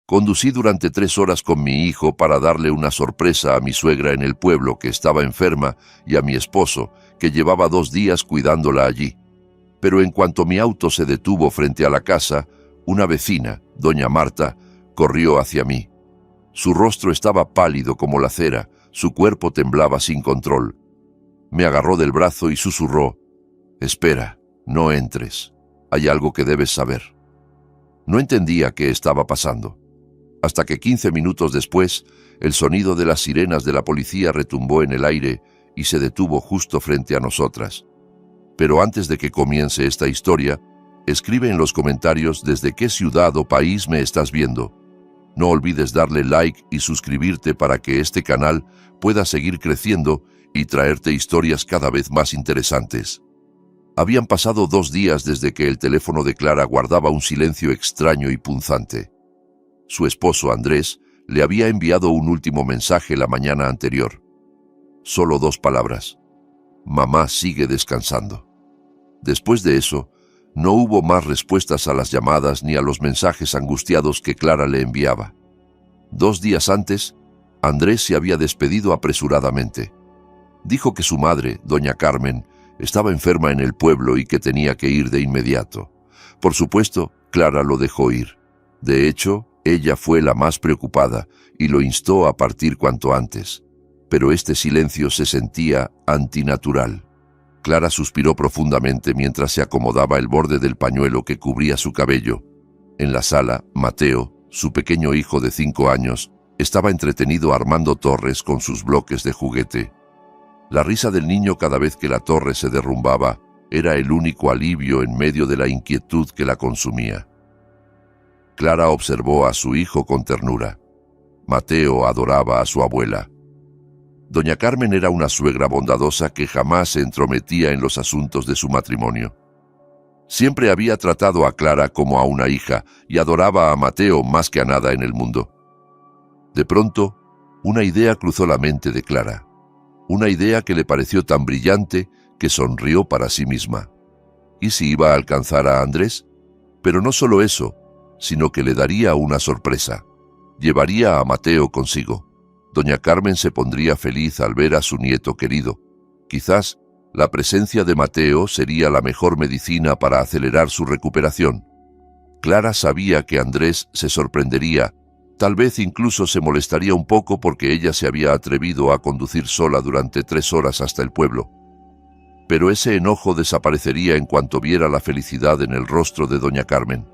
Conducí durante 3 horas con mi hijo para darle una sorpresa a mi suegra en el pueblo, que estaba enferma, y a mi esposo, que llevaba 2 días cuidándola allí. Pero en cuanto mi auto se detuvo frente a la casa, una vecina, doña Marta, corrió hacia mí. Su rostro estaba pálido como la cera, su cuerpo temblaba sin control. Me agarró del brazo y susurró: «Espera, no entres. Hay algo que debes saber». No entendía qué estaba pasando, hasta que 15 minutos después, el sonido de las sirenas de la policía retumbó en el aire y se detuvo justo frente a nosotras. Pero antes de que comience esta historia, escribe en los comentarios desde qué ciudad o país me estás viendo. No olvides darle like y suscribirte para que este canal pueda seguir creciendo y traerte historias cada vez más interesantes. Habían pasado 2 días desde que el teléfono de Clara guardaba un silencio extraño y punzante. Su esposo, Andrés, le había enviado un último mensaje la mañana anterior. Solo 2 palabras: «Mamá sigue descansando». Después de eso, no hubo más respuestas a las llamadas ni a los mensajes angustiados que Clara le enviaba. 2 días antes, Andrés se había despedido apresuradamente. Dijo que su madre, doña Carmen, estaba enferma en el pueblo y que tenía que ir de inmediato. Por supuesto, Clara lo dejó ir. De hecho, ella fue la más preocupada y lo instó a partir cuanto antes. Pero este silencio se sentía antinatural. Clara suspiró profundamente mientras se acomodaba el borde del pañuelo que cubría su cabello. En la sala, Mateo, su pequeño hijo de 5 años, estaba entretenido armando torres con sus bloques de juguete. La risa del niño cada vez que la torre se derrumbaba era el único alivio en medio de la inquietud que la consumía. Clara observó a su hijo con ternura. Mateo adoraba a su abuela. Doña Carmen era una suegra bondadosa que jamás se entrometía en los asuntos de su matrimonio. Siempre había tratado a Clara como a una hija y adoraba a Mateo más que a nada en el mundo. De pronto, una idea cruzó la mente de Clara. Una idea que le pareció tan brillante que sonrió para sí misma. ¿Y si iba a alcanzar a Andrés? Pero no solo eso, sino que le daría una sorpresa. Llevaría a Mateo consigo. Doña Carmen se pondría feliz al ver a su nieto querido. Quizás la presencia de Mateo sería la mejor medicina para acelerar su recuperación. Clara sabía que Andrés se sorprendería, tal vez incluso se molestaría un poco porque ella se había atrevido a conducir sola durante 3 horas hasta el pueblo. Pero ese enojo desaparecería en cuanto viera la felicidad en el rostro de doña Carmen.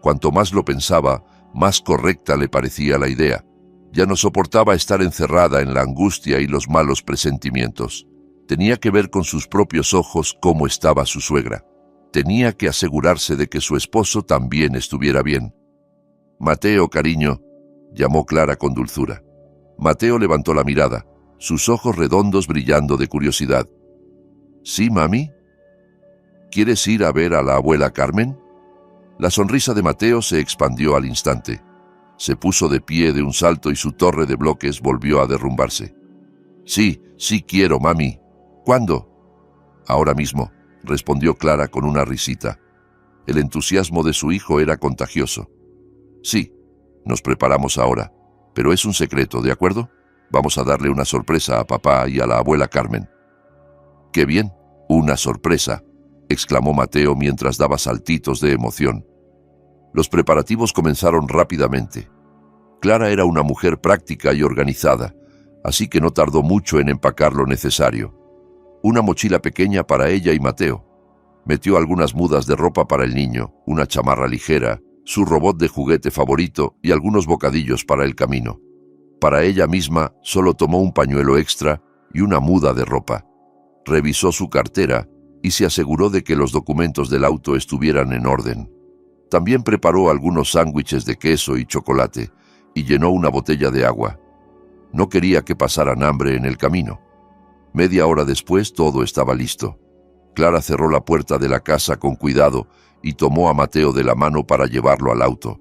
Cuanto más lo pensaba, más correcta le parecía la idea. Ya no soportaba estar encerrada en la angustia y los malos presentimientos. Tenía que ver con sus propios ojos cómo estaba su suegra. Tenía que asegurarse de que su esposo también estuviera bien. «Mateo, cariño», llamó Clara con dulzura. Mateo levantó la mirada, sus ojos redondos brillando de curiosidad. «¿Sí, mami? ¿Quieres ir a ver a la abuela Carmen?» La sonrisa de Mateo se expandió al instante. Se puso de pie de un salto y su torre de bloques volvió a derrumbarse. «Sí, sí quiero, mami. ¿Cuándo?» «Ahora mismo», respondió Clara con una risita. El entusiasmo de su hijo era contagioso. «Sí, nos preparamos ahora, pero es un secreto, ¿de acuerdo? Vamos a darle una sorpresa a papá y a la abuela Carmen». «¡Qué bien! ¡Una sorpresa!», exclamó Mateo mientras daba saltitos de emoción. Los preparativos comenzaron rápidamente. Clara era una mujer práctica y organizada, así que no tardó mucho en empacar lo necesario. Una mochila pequeña para ella y Mateo. Metió algunas mudas de ropa para el niño, una chamarra ligera, su robot de juguete favorito y algunos bocadillos para el camino. Para ella misma solo tomó un pañuelo extra y una muda de ropa. Revisó su cartera y se aseguró de que los documentos del auto estuvieran en orden. También preparó algunos sándwiches de queso y chocolate y llenó una botella de agua. No quería que pasaran hambre en el camino. Media hora después todo estaba listo. Clara cerró la puerta de la casa con cuidado y tomó a Mateo de la mano para llevarlo al auto.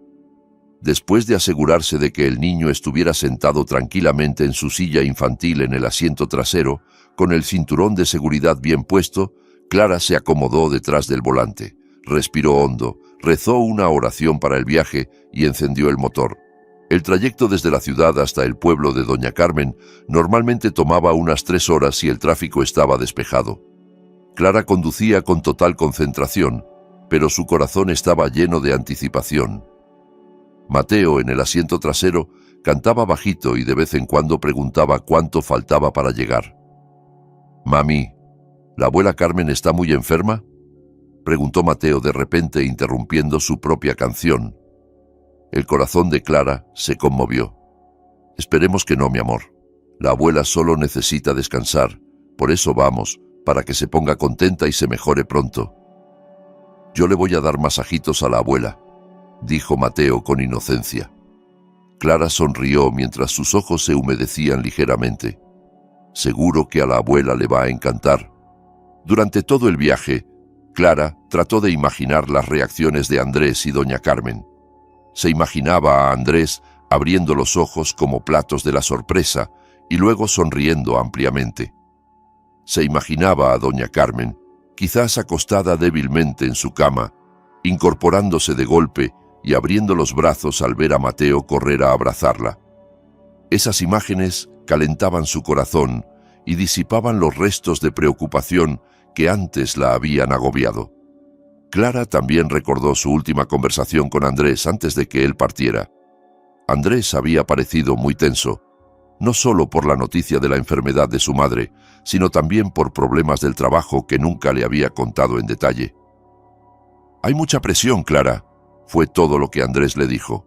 Después de asegurarse de que el niño estuviera sentado tranquilamente en su silla infantil en el asiento trasero, con el cinturón de seguridad bien puesto, Clara se acomodó detrás del volante, respiró hondo, rezó una oración para el viaje y encendió el motor. El trayecto desde la ciudad hasta el pueblo de Doña Carmen normalmente tomaba unas 3 horas si el tráfico estaba despejado. Clara conducía con total concentración, pero su corazón estaba lleno de anticipación. Mateo, en el asiento trasero, cantaba bajito y de vez en cuando preguntaba cuánto faltaba para llegar. «Mami, ¿la abuela Carmen está muy enferma?», preguntó Mateo de repente, interrumpiendo su propia canción. El corazón de Clara se conmovió. «Esperemos que no, mi amor. La abuela solo necesita descansar. Por eso vamos, para que se ponga contenta y se mejore pronto». «Yo le voy a dar masajitos a la abuela», dijo Mateo con inocencia. Clara sonrió mientras sus ojos se humedecían ligeramente. «Seguro que a la abuela le va a encantar». Durante todo el viaje, Clara trató de imaginar las reacciones de Andrés y Doña Carmen. Se imaginaba a Andrés abriendo los ojos como platos de la sorpresa y luego sonriendo ampliamente. Se imaginaba a Doña Carmen, quizás acostada débilmente en su cama, incorporándose de golpe y abriendo los brazos al ver a Mateo correr a abrazarla. Esas imágenes calentaban su corazón y disipaban los restos de preocupación que antes la habían agobiado. Clara también recordó su última conversación con Andrés antes de que él partiera. Andrés había parecido muy tenso, no solo por la noticia de la enfermedad de su madre, sino también por problemas del trabajo que nunca le había contado en detalle. «Hay mucha presión, Clara», fue todo lo que Andrés le dijo.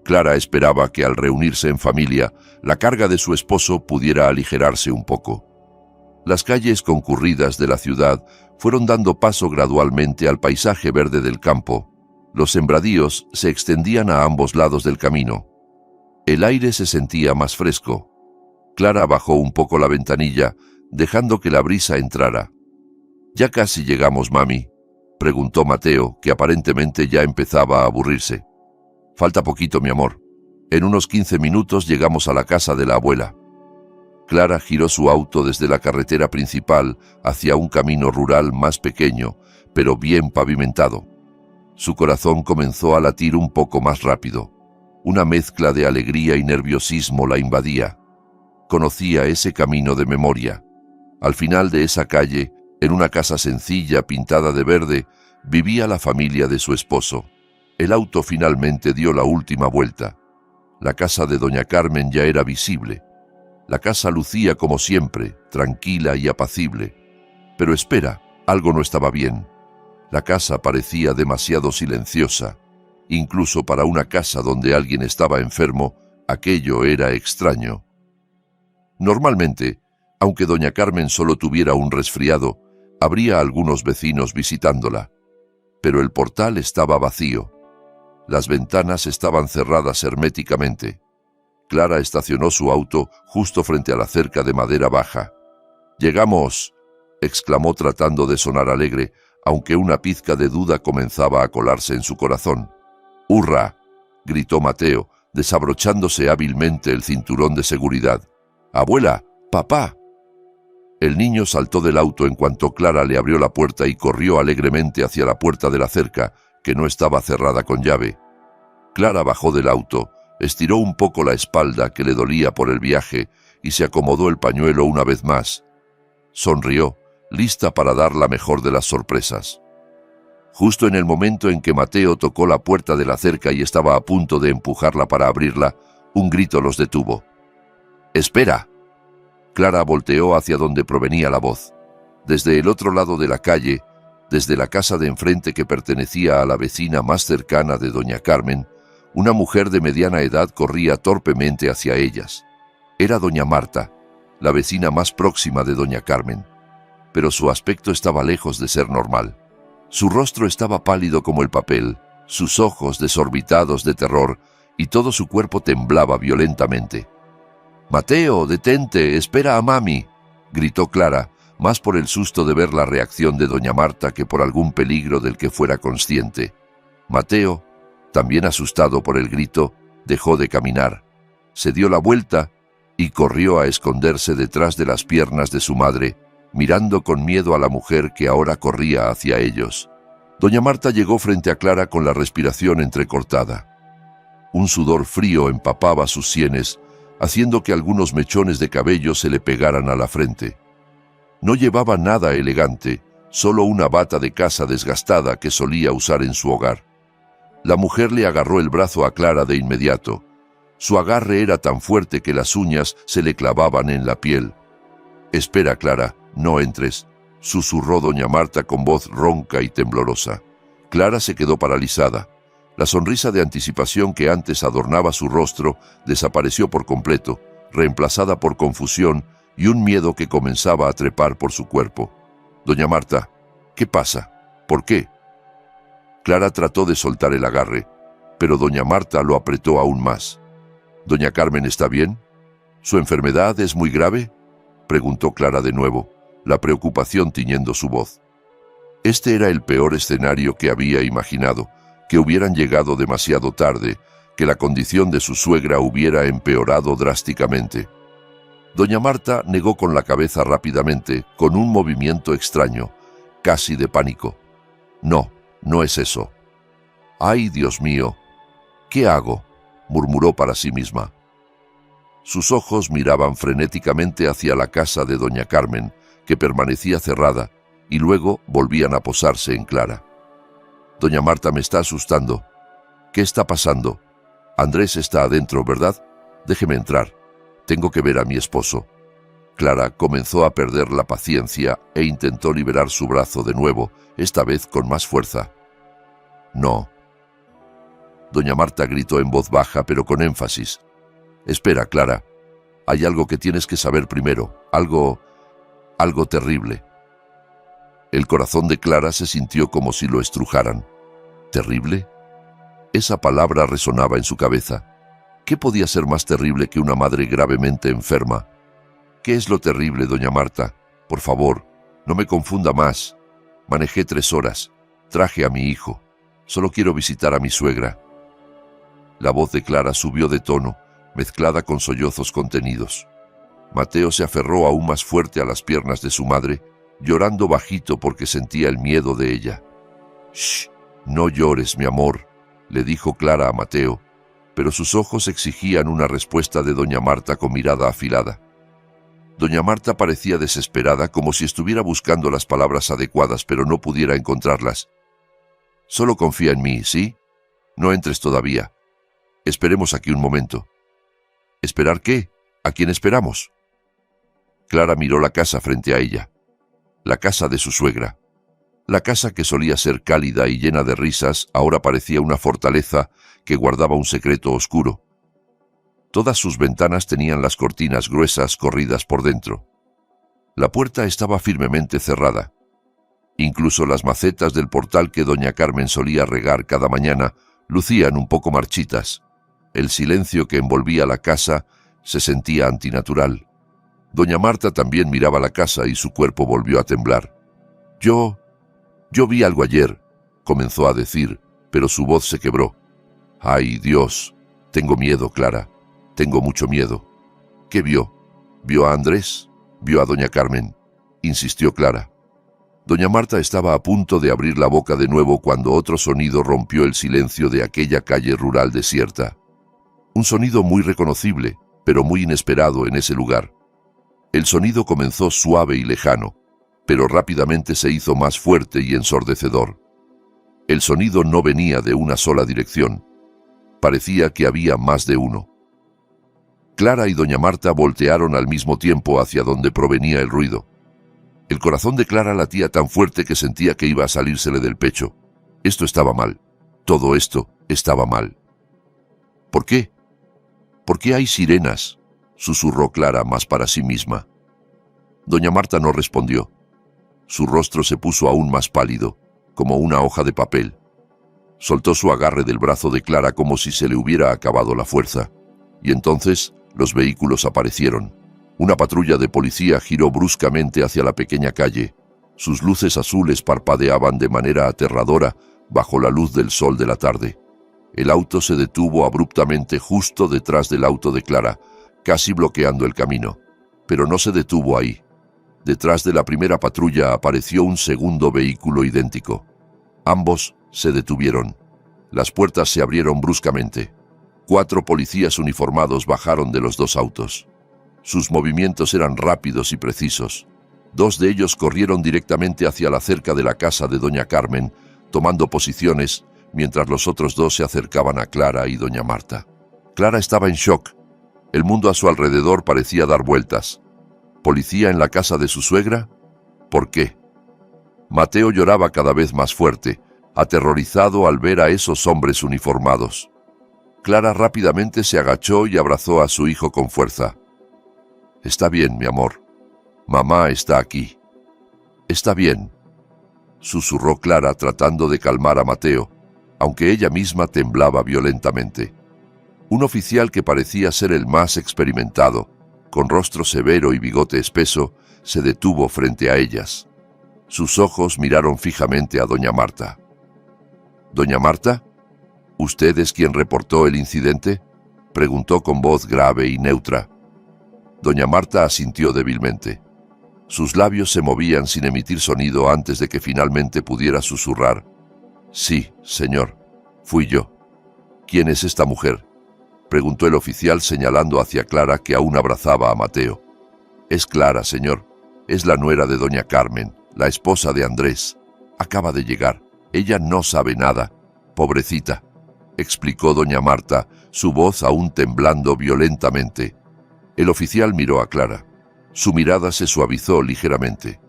Clara esperaba que al reunirse en familia, la carga de su esposo pudiera aligerarse un poco. Las calles concurridas de la ciudad fueron dando paso gradualmente al paisaje verde del campo. Los sembradíos se extendían a ambos lados del camino. El aire se sentía más fresco. Clara bajó un poco la ventanilla, dejando que la brisa entrara. «¿Ya casi llegamos, mami?», preguntó Mateo, que aparentemente ya empezaba a aburrirse. «Falta poquito, mi amor. En unos 15 minutos llegamos a la casa de la abuela». Clara giró su auto desde la carretera principal hacia un camino rural más pequeño, pero bien pavimentado. Su corazón comenzó a latir un poco más rápido. Una mezcla de alegría y nerviosismo la invadía. Conocía ese camino de memoria. Al final de esa calle, en una casa sencilla pintada de verde, vivía la familia de su esposo. El auto finalmente dio la última vuelta. La casa de Doña Carmen ya era visible. La casa lucía como siempre, tranquila y apacible. Pero espera, algo no estaba bien. La casa parecía demasiado silenciosa. Incluso para una casa donde alguien estaba enfermo, aquello era extraño. Normalmente, aunque Doña Carmen solo tuviera un resfriado, habría algunos vecinos visitándola. Pero el portal estaba vacío. Las ventanas estaban cerradas herméticamente. Clara estacionó su auto justo frente a la cerca de madera baja. «¡Llegamos!», exclamó tratando de sonar alegre, aunque una pizca de duda comenzaba a colarse en su corazón. «¡Hurra!», gritó Mateo, desabrochándose hábilmente el cinturón de seguridad. «¡Abuela! ¡Papá!». El niño saltó del auto en cuanto Clara le abrió la puerta y corrió alegremente hacia la puerta de la cerca, que no estaba cerrada con llave. Clara bajó del auto, estiró un poco la espalda que le dolía por el viaje y se acomodó el pañuelo una vez más. Sonrió, lista para dar la mejor de las sorpresas. Justo en el momento en que Mateo tocó la puerta de la cerca y estaba a punto de empujarla para abrirla, un grito los detuvo. «¡Espera!». Clara volteó hacia donde provenía la voz. Desde el otro lado de la calle, desde la casa de enfrente que pertenecía a la vecina más cercana de Doña Carmen, una mujer de mediana edad corría torpemente hacia ellas. Era Doña Marta, la vecina más próxima de Doña Carmen, pero su aspecto estaba lejos de ser normal. Su rostro estaba pálido como el papel, sus ojos desorbitados de terror y todo su cuerpo temblaba violentamente. «Mateo, detente, espera a mami», gritó Clara, más por el susto de ver la reacción de Doña Marta que por algún peligro del que fuera consciente. Mateo, también asustado por el grito, dejó de caminar, se dio la vuelta y corrió a esconderse detrás de las piernas de su madre, mirando con miedo a la mujer que ahora corría hacia ellos. Doña Marta llegó frente a Clara con la respiración entrecortada. Un sudor frío empapaba sus sienes, haciendo que algunos mechones de cabello se le pegaran a la frente. No llevaba nada elegante, solo una bata de casa desgastada que solía usar en su hogar. La mujer le agarró el brazo a Clara de inmediato. Su agarre era tan fuerte que las uñas se le clavaban en la piel. «Espera, Clara, no entres», susurró doña Marta con voz ronca y temblorosa. Clara se quedó paralizada. La sonrisa de anticipación que antes adornaba su rostro desapareció por completo, reemplazada por confusión y un miedo que comenzaba a trepar por su cuerpo. «Doña Marta, ¿qué pasa? ¿Por qué?» Clara trató de soltar el agarre, pero doña Marta lo apretó aún más. «¿Doña Carmen está bien? ¿Su enfermedad es muy grave?», preguntó Clara de nuevo, la preocupación tiñendo su voz. Este era el peor escenario que había imaginado, que hubieran llegado demasiado tarde, que la condición de su suegra hubiera empeorado drásticamente. Doña Marta negó con la cabeza rápidamente, con un movimiento extraño, casi de pánico. «No, no es eso». «Ay, Dios mío, ¿qué hago?», murmuró para sí misma. Sus ojos miraban frenéticamente hacia la casa de doña Carmen, que permanecía cerrada, y luego volvían a posarse en Clara. «Doña Marta me está asustando. ¿Qué está pasando? Andrés está adentro, ¿verdad? Déjeme entrar. Tengo que ver a mi esposo». Clara comenzó a perder la paciencia e intentó liberar su brazo de nuevo, esta vez con más fuerza. «No». Doña Marta gritó en voz baja, pero con énfasis. «Espera, Clara. Hay algo que tienes que saber primero. Algo terrible». El corazón de Clara se sintió como si lo estrujaran. ¿Terrible? Esa palabra resonaba en su cabeza. ¿Qué podía ser más terrible que una madre gravemente enferma? «¿Qué es lo terrible, doña Marta? Por favor, no me confunda más. Manejé 3 horas. Traje a mi hijo. Solo quiero visitar a mi suegra». La voz de Clara subió de tono, mezclada con sollozos contenidos. Mateo se aferró aún más fuerte a las piernas de su madre, llorando bajito porque sentía el miedo de ella. «Shh, no llores, mi amor», le dijo Clara a Mateo, pero sus ojos exigían una respuesta de doña Marta con mirada afilada. Doña Marta parecía desesperada, como si estuviera buscando las palabras adecuadas, pero no pudiera encontrarlas. «Solo confía en mí, ¿sí? No entres todavía. Esperemos aquí un momento». «¿Esperar qué? ¿A quién esperamos?». Clara miró la casa frente a ella. La casa de su suegra. La casa que solía ser cálida y llena de risas ahora parecía una fortaleza que guardaba un secreto oscuro. Todas sus ventanas tenían las cortinas gruesas corridas por dentro. La puerta estaba firmemente cerrada. Incluso las macetas del portal que doña Carmen solía regar cada mañana lucían un poco marchitas. El silencio que envolvía la casa se sentía antinatural. Doña Marta también miraba la casa y su cuerpo volvió a temblar. Yo vi algo ayer», comenzó a decir, pero su voz se quebró. «Ay, Dios, tengo miedo, Clara, tengo mucho miedo». «¿Qué vio? ¿Vio a Andrés? ¿Vio a doña Carmen?», insistió Clara. Doña Marta estaba a punto de abrir la boca de nuevo cuando otro sonido rompió el silencio de aquella calle rural desierta. Un sonido muy reconocible, pero muy inesperado en ese lugar. El sonido comenzó suave y lejano, pero rápidamente se hizo más fuerte y ensordecedor. El sonido no venía de una sola dirección. Parecía que había más de uno. Clara y doña Marta voltearon al mismo tiempo hacia donde provenía el ruido. El corazón de Clara latía tan fuerte que sentía que iba a salírsele del pecho. Esto estaba mal. Todo esto estaba mal. «¿Por qué? ¿Por qué hay sirenas?», susurró Clara más para sí misma. Doña Marta no respondió. Su rostro se puso aún más pálido, como una hoja de papel. Soltó su agarre del brazo de Clara como si se le hubiera acabado la fuerza. Y entonces los vehículos aparecieron. Una patrulla de policía giró bruscamente hacia la pequeña calle. Sus luces azules parpadeaban de manera aterradora bajo la luz del sol de la tarde. El auto se detuvo abruptamente justo detrás del auto de Clara, casi bloqueando el camino. Pero no se detuvo ahí. Detrás de la primera patrulla apareció un segundo vehículo idéntico. Ambos se detuvieron. Las puertas se abrieron bruscamente. 4 policías uniformados bajaron de los 2 autos. Sus movimientos eran rápidos y precisos. 2 de ellos corrieron directamente hacia la cerca de la casa de doña Carmen, tomando posiciones, mientras los otros 2 se acercaban a Clara y doña Marta. Clara estaba en shock. El mundo a su alrededor parecía dar vueltas. ¿Policía en la casa de su suegra? ¿Por qué? Mateo lloraba cada vez más fuerte, aterrorizado al ver a esos hombres uniformados. Clara rápidamente se agachó y abrazó a su hijo con fuerza. «Está bien, mi amor. Mamá está aquí». «Está bien», susurró Clara tratando de calmar a Mateo, aunque ella misma temblaba violentamente. Un oficial que parecía ser el más experimentado, con rostro severo y bigote espeso, se detuvo frente a ellas. Sus ojos miraron fijamente a doña Marta. «¿Doña Marta? ¿Usted es quien reportó el incidente?», preguntó con voz grave y neutra. Doña Marta asintió débilmente. Sus labios se movían sin emitir sonido antes de que finalmente pudiera susurrar. «Sí, señor, fui yo». «¿Quién es esta mujer?», preguntó el oficial señalando hacia Clara, que aún abrazaba a Mateo. «Es Clara, señor. Es la nuera de doña Carmen, la esposa de Andrés. Acaba de llegar. Ella no sabe nada. Pobrecita», explicó doña Marta, su voz aún temblando violentamente. El oficial miró a Clara. Su mirada se suavizó ligeramente.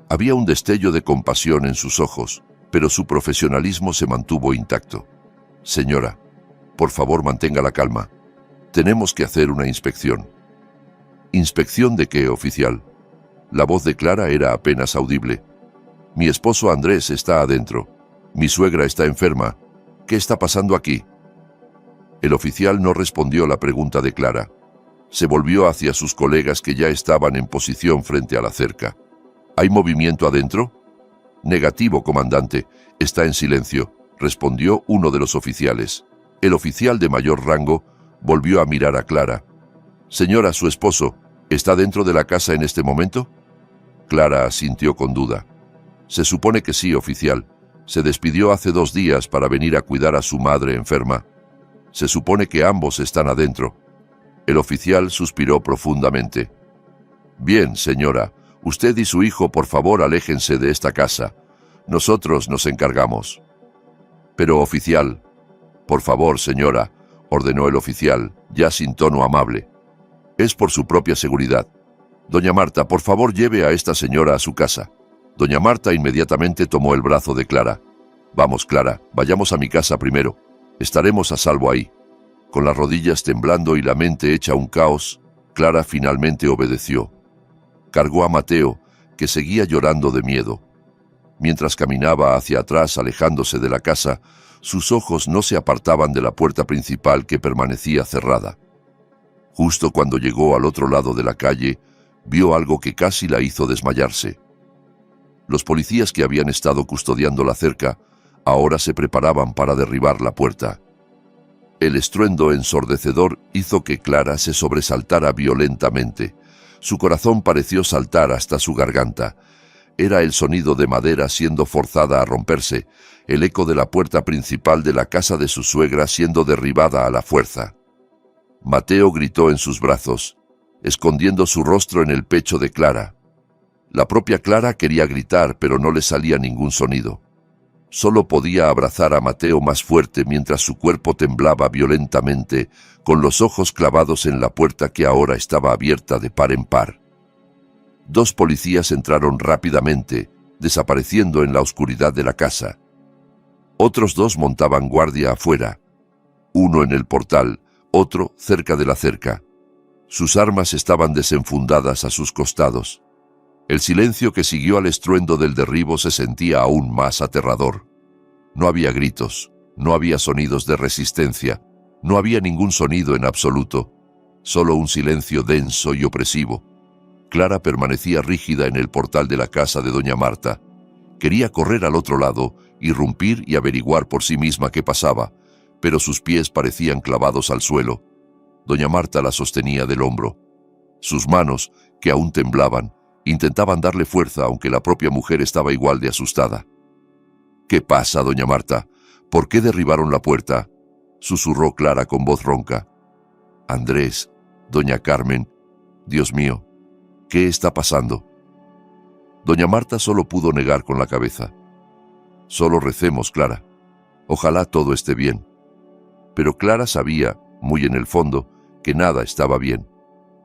Había un destello de compasión en sus ojos, pero su profesionalismo se mantuvo intacto. «Señora, por favor mantenga la calma. Tenemos que hacer una inspección». «¿Inspección de qué, oficial?». La voz de Clara era apenas audible. «Mi esposo Andrés está adentro. Mi suegra está enferma. ¿Qué está pasando aquí?». El oficial no respondió la pregunta de Clara. Se volvió hacia sus colegas que ya estaban en posición frente a la cerca. «¿Hay movimiento adentro?». «Negativo, comandante. Está en silencio», respondió uno de los oficiales. El oficial de mayor rango volvió a mirar a Clara. «Señora, su esposo, ¿está dentro de la casa en este momento?». Clara asintió con duda. «Se supone que sí, oficial. Se despidió hace 2 días para venir a cuidar a su madre enferma. Se supone que ambos están adentro». El oficial suspiró profundamente. «Bien, señora, usted y su hijo por favor aléjense de esta casa. Nosotros nos encargamos». «Pero, oficial». «Por favor, señora», ordenó el oficial, ya sin tono amable. «Es por su propia seguridad. Doña Marta, por favor lleve a esta señora a su casa». Doña Marta inmediatamente tomó el brazo de Clara. «Vamos, Clara, vayamos a mi casa primero. Estaremos a salvo ahí». Con las rodillas temblando y la mente hecha un caos, Clara finalmente obedeció. Cargó a Mateo, que seguía llorando de miedo. Mientras caminaba hacia atrás alejándose de la casa, sus ojos no se apartaban de la puerta principal que permanecía cerrada. Justo cuando llegó al otro lado de la calle, vio algo que casi la hizo desmayarse. Los policías que habían estado custodiando la cerca ahora se preparaban para derribar la puerta. El estruendo ensordecedor hizo que Clara se sobresaltara violentamente. Su corazón pareció saltar hasta su garganta. Era el sonido de madera siendo forzada a romperse, el eco de la puerta principal de la casa de su suegra siendo derribada a la fuerza. Mateo gritó en sus brazos, escondiendo su rostro en el pecho de Clara. La propia Clara quería gritar, pero no le salía ningún sonido. Solo podía abrazar a Mateo más fuerte mientras su cuerpo temblaba violentamente, con los ojos clavados en la puerta que ahora estaba abierta de par en par. 2 policías entraron rápidamente, desapareciendo en la oscuridad de la casa. Otros 2 montaban guardia afuera, uno en el portal, otro cerca de la cerca. Sus armas estaban desenfundadas a sus costados. El silencio que siguió al estruendo del derribo se sentía aún más aterrador. No había gritos, no había sonidos de resistencia, no había ningún sonido en absoluto, solo un silencio denso y opresivo. Clara permanecía rígida en el portal de la casa de doña Marta. Quería correr al otro lado, irrumpir y averiguar por sí misma qué pasaba, pero sus pies parecían clavados al suelo. Doña Marta la sostenía del hombro. Sus manos, que aún temblaban, intentaban darle fuerza, aunque la propia mujer estaba igual de asustada. «¿Qué pasa, doña Marta? ¿Por qué derribaron la puerta?», susurró Clara con voz ronca. Andrés, doña Carmen, Dios mío, ¿qué está pasando? Doña Marta solo pudo negar con la cabeza. Solo recemos, Clara. Ojalá todo esté bien. Pero Clara sabía, muy en el fondo, que nada estaba bien.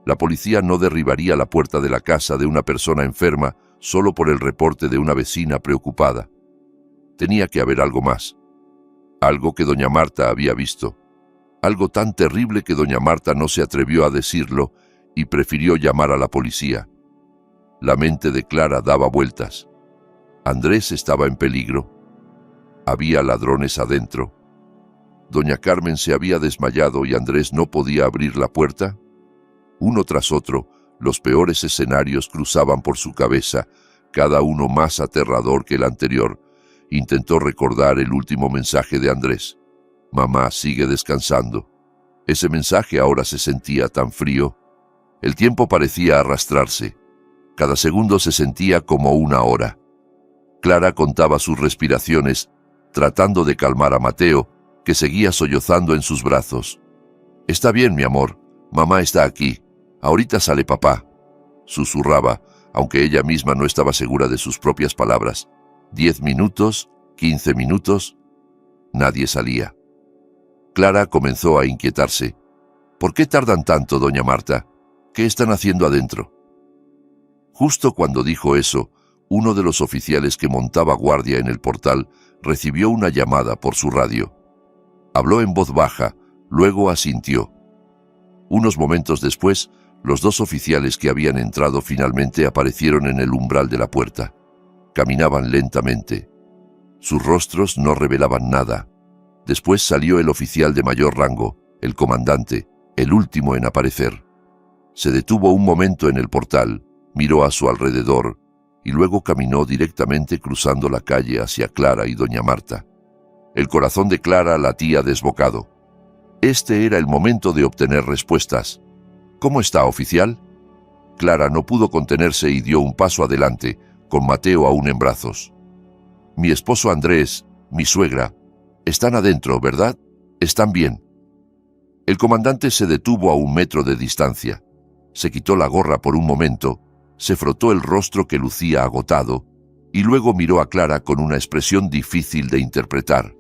La policía no derribaría la puerta de la casa de una persona enferma solo por el reporte de una vecina preocupada. Tenía que haber algo más. Algo que doña Marta había visto. Algo tan terrible que doña Marta no se atrevió a decirlo y prefirió llamar a la policía. La mente de Clara daba vueltas. Andrés estaba en peligro. Había ladrones adentro. Doña Carmen se había desmayado y Andrés no podía abrir la puerta. Uno tras otro, los peores escenarios cruzaban por su cabeza, cada uno más aterrador que el anterior. Intentó recordar el último mensaje de Andrés. Mamá sigue descansando. Ese mensaje ahora se sentía tan frío. El tiempo parecía arrastrarse. Cada segundo se sentía como una hora. Clara contaba sus respiraciones, tratando de calmar a Mateo, que seguía sollozando en sus brazos. «Está bien, mi amor. Mamá está aquí. Ahorita sale papá», susurraba, aunque ella misma no estaba segura de sus propias palabras. 10 minutos, 15 minutos. Nadie salía. Clara comenzó a inquietarse. «¿Por qué tardan tanto, doña Marta? ¿Qué están haciendo adentro?» Justo cuando dijo eso, uno de los oficiales que montaba guardia en el portal recibió una llamada por su radio. Habló en voz baja, luego asintió. Unos momentos después, los dos oficiales que habían entrado finalmente aparecieron en el umbral de la puerta. Caminaban lentamente. Sus rostros no revelaban nada. Después salió el oficial de mayor rango, el comandante, el último en aparecer. Se detuvo un momento en el portal, miró a su alrededor y luego caminó directamente cruzando la calle hacia Clara y doña Marta. El corazón de Clara latía desbocado. Este era el momento de obtener respuestas. «¿Cómo está, oficial?» Clara no pudo contenerse y dio un paso adelante, con Mateo aún en brazos. «Mi esposo Andrés, mi suegra, están adentro, ¿verdad? Están bien». El comandante se detuvo a 1 metro de distancia. Se quitó la gorra por un momento, se frotó el rostro que lucía agotado y luego miró a Clara con una expresión difícil de interpretar.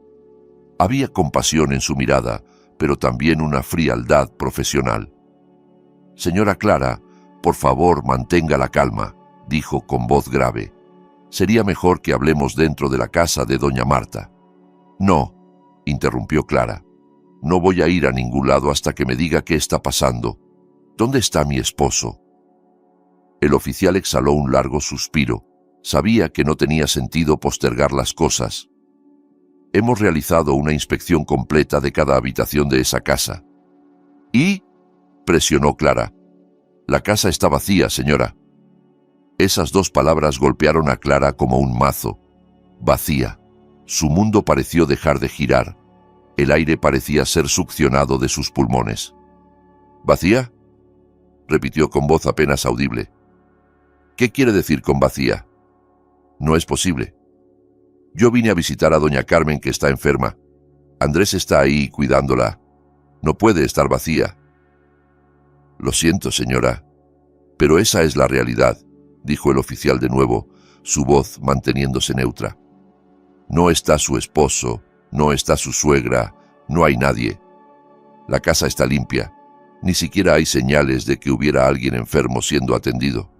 Había compasión en su mirada, pero también una frialdad profesional. «Señora Clara, por favor mantenga la calma», dijo con voz grave. «Sería mejor que hablemos dentro de la casa de doña Marta». «No», interrumpió Clara. «No voy a ir a ningún lado hasta que me diga qué está pasando. ¿Dónde está mi esposo?» El oficial exhaló un largo suspiro. Sabía que no tenía sentido postergar las cosas. «Hemos realizado una inspección completa de cada habitación de esa casa». «¿Y?» presionó Clara. «La casa está vacía, señora». Esas 2 palabras golpearon a Clara como un mazo. Vacía. Su mundo pareció dejar de girar. El aire parecía ser succionado de sus pulmones. «¿Vacía?», repitió con voz apenas audible. «¿Qué quiere decir con vacía?» «No es posible. Yo vine a visitar a doña Carmen, que está enferma. Andrés está ahí cuidándola. No puede estar vacía». «Lo siento, señora, pero esa es la realidad», dijo el oficial de nuevo, su voz manteniéndose neutra. «No está su esposo, no está su suegra, no hay nadie. La casa está limpia. Ni siquiera hay señales de que hubiera alguien enfermo siendo atendido».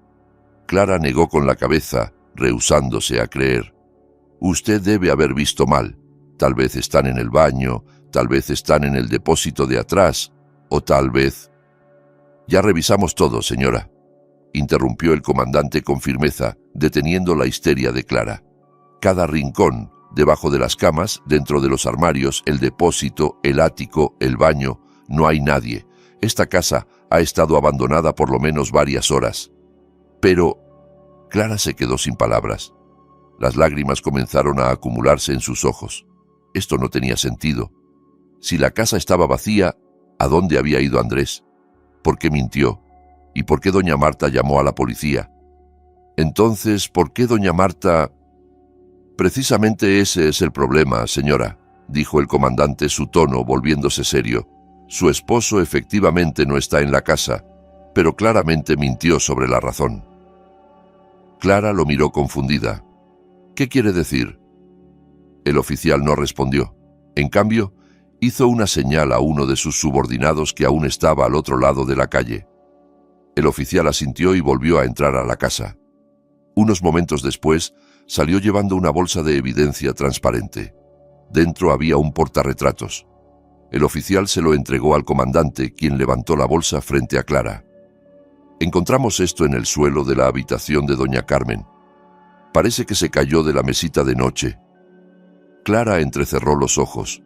Clara negó con la cabeza, rehusándose a creer. «Usted debe haber visto mal. Tal vez están en el baño, tal vez están en el depósito de atrás, o tal vez...» «Ya revisamos todo, señora», interrumpió el comandante con firmeza, deteniendo la histeria de Clara. «Cada rincón, debajo de las camas, dentro de los armarios, el depósito, el ático, el baño, no hay nadie. Esta casa ha estado abandonada por lo menos varias horas». «Pero...» Clara se quedó sin palabras. Las lágrimas comenzaron a acumularse en sus ojos. Esto no tenía sentido. Si la casa estaba vacía, ¿a dónde había ido Andrés? ¿Por qué mintió? ¿Y por qué doña Marta llamó a la policía? Entonces, ¿por qué doña Marta...? «Precisamente ese es el problema, señora», dijo el comandante, su tono volviéndose serio. Su esposo efectivamente no está en la casa, pero claramente mintió sobre la razón. Clara lo miró confundida. ¿Qué quiere decir? El oficial no respondió. En cambio, hizo una señal a uno de sus subordinados que aún estaba al otro lado de la calle. El oficial asintió y volvió a entrar a la casa. Unos momentos después, salió llevando una bolsa de evidencia transparente. Dentro había un portarretratos. El oficial se lo entregó al comandante, quien levantó la bolsa frente a Clara. Encontramos esto en el suelo de la habitación de doña Carmen. Parece que se cayó de la mesita de noche. Clara entrecerró los ojos.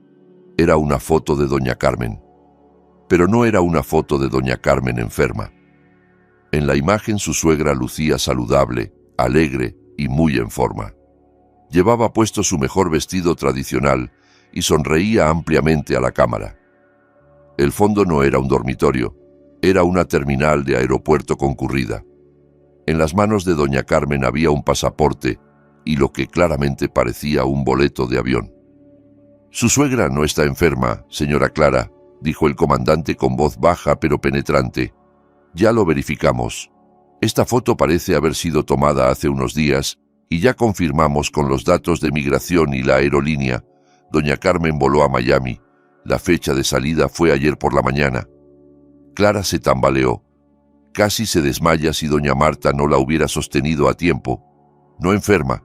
Era una foto de doña Carmen. Pero no era una foto de doña Carmen enferma. En la imagen su suegra lucía saludable, alegre y muy en forma. Llevaba puesto su mejor vestido tradicional y sonreía ampliamente a la cámara. El fondo no era un dormitorio, era una terminal de aeropuerto concurrida. En las manos de doña Carmen había un pasaporte y lo que claramente parecía un boleto de avión. «Su suegra no está enferma, señora Clara», dijo el comandante con voz baja pero penetrante. «Ya lo verificamos. Esta foto parece haber sido tomada hace unos días y ya confirmamos con los datos de migración y la aerolínea. Doña Carmen voló a Miami. La fecha de salida fue ayer por la mañana». Clara se tambaleó. Casi se desmaya si doña Marta no la hubiera sostenido a tiempo. No enferma.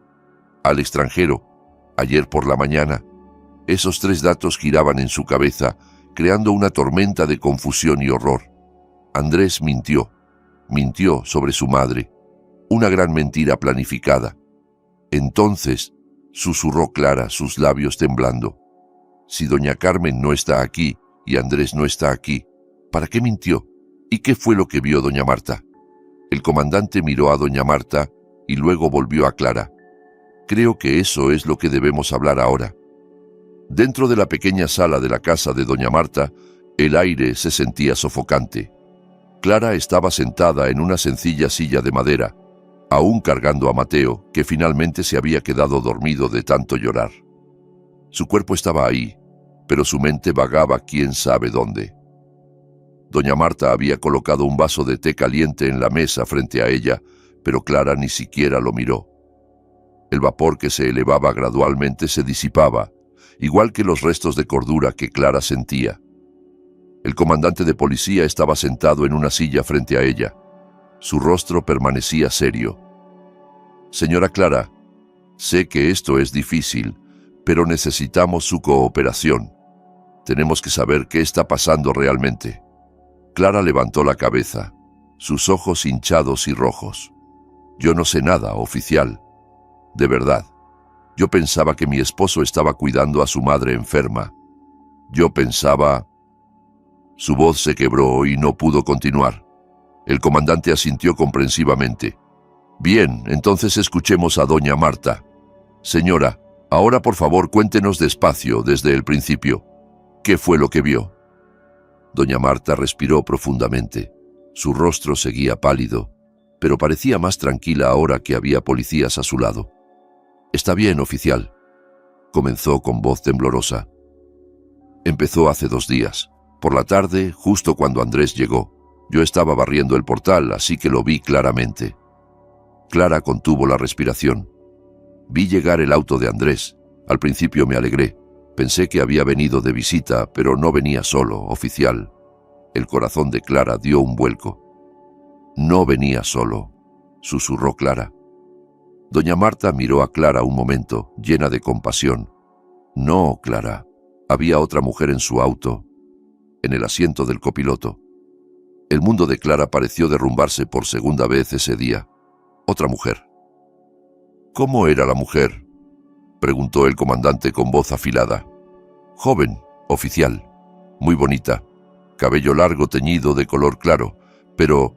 Al extranjero. Ayer por la mañana. Esos tres datos giraban en su cabeza, creando una tormenta de confusión y horror. Andrés mintió. Mintió sobre su madre. Una gran mentira planificada. Entonces, susurró Clara, sus labios temblando. Si doña Carmen no está aquí y Andrés no está aquí, ¿para qué mintió? ¿Y qué fue lo que vio doña Marta? El comandante miró a doña Marta y luego volvió a Clara. Creo que eso es lo que debemos hablar ahora. Dentro de la pequeña sala de la casa de doña Marta, el aire se sentía sofocante. Clara estaba sentada en una sencilla silla de madera, aún cargando a Mateo, que finalmente se había quedado dormido de tanto llorar. Su cuerpo estaba ahí, pero su mente vagaba quién sabe dónde. Doña Marta había colocado un vaso de té caliente en la mesa frente a ella, pero Clara ni siquiera lo miró. El vapor que se elevaba gradualmente se disipaba, igual que los restos de cordura que Clara sentía. El comandante de policía estaba sentado en una silla frente a ella. Su rostro permanecía serio. «Señora Clara, sé que esto es difícil, pero necesitamos su cooperación. Tenemos que saber qué está pasando realmente». Clara levantó la cabeza, sus ojos hinchados y rojos. «Yo no sé nada, oficial. De verdad. Yo pensaba que mi esposo estaba cuidando a su madre enferma. Yo pensaba...» Su voz se quebró y no pudo continuar. El comandante asintió comprensivamente. «Bien, entonces escuchemos a doña Marta. Señora, ahora por favor cuéntenos despacio desde el principio. ¿Qué fue lo que vio?» Doña Marta respiró profundamente. Su rostro seguía pálido, pero parecía más tranquila ahora que había policías a su lado. «Está bien, oficial», comenzó con voz temblorosa. «Empezó hace 2 días. Por la tarde, justo cuando Andrés llegó. Yo estaba barriendo el portal, así que lo vi claramente». Clara contuvo la respiración. «Vi llegar el auto de Andrés. Al principio me alegré. Pensé que había venido de visita, pero no venía solo, oficial». El corazón de Clara dio un vuelco. «No venía solo», susurró Clara. Doña Marta miró a Clara un momento, llena de compasión. «No, Clara. Había otra mujer en su auto, en el asiento del copiloto». El mundo de Clara pareció derrumbarse por segunda vez ese día. Otra mujer. «¿Cómo era la mujer?», preguntó el comandante con voz afilada. «Joven, oficial, muy bonita, cabello largo teñido de color claro, pero...».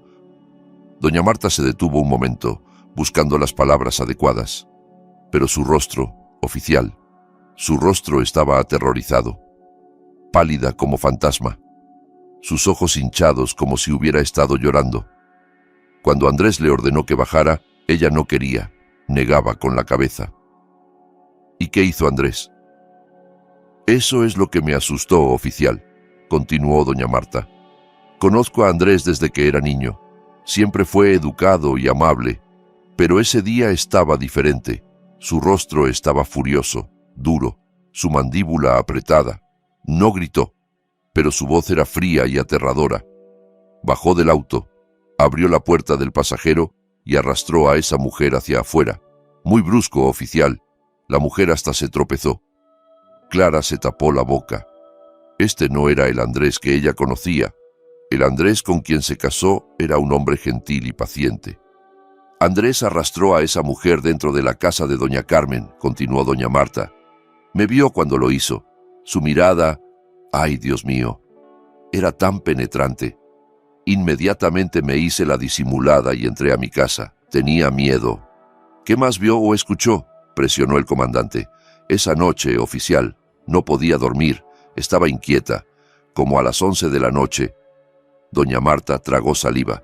Doña Marta se detuvo un momento, buscando las palabras adecuadas. Pero su rostro, oficial, su rostro estaba aterrorizado, pálida como fantasma, sus ojos hinchados como si hubiera estado llorando. Cuando Andrés le ordenó que bajara, ella no quería, negaba con la cabeza. «¿Y qué hizo Andrés?». Eso es lo que me asustó, oficial, continuó doña Marta. Conozco a Andrés desde que era niño. Siempre fue educado y amable, pero ese día estaba diferente. Su rostro estaba furioso, duro, su mandíbula apretada. No gritó, pero su voz era fría y aterradora. Bajó del auto, abrió la puerta del pasajero y arrastró a esa mujer hacia afuera. Muy brusco, oficial. La mujer hasta se tropezó. Clara se tapó la boca. Este no era el Andrés que ella conocía. El Andrés con quien se casó era un hombre gentil y paciente. Andrés arrastró a esa mujer dentro de la casa de doña Carmen, continuó doña Marta. Me vio cuando lo hizo. Su mirada, ¡ay, Dios mío!, era tan penetrante. Inmediatamente me hice la disimulada y entré a mi casa. Tenía miedo. ¿Qué más vio o escuchó?, presionó el comandante. Esa noche, oficial, no podía dormir. Estaba inquieta. Como a las 11 de la noche. Doña Marta tragó saliva.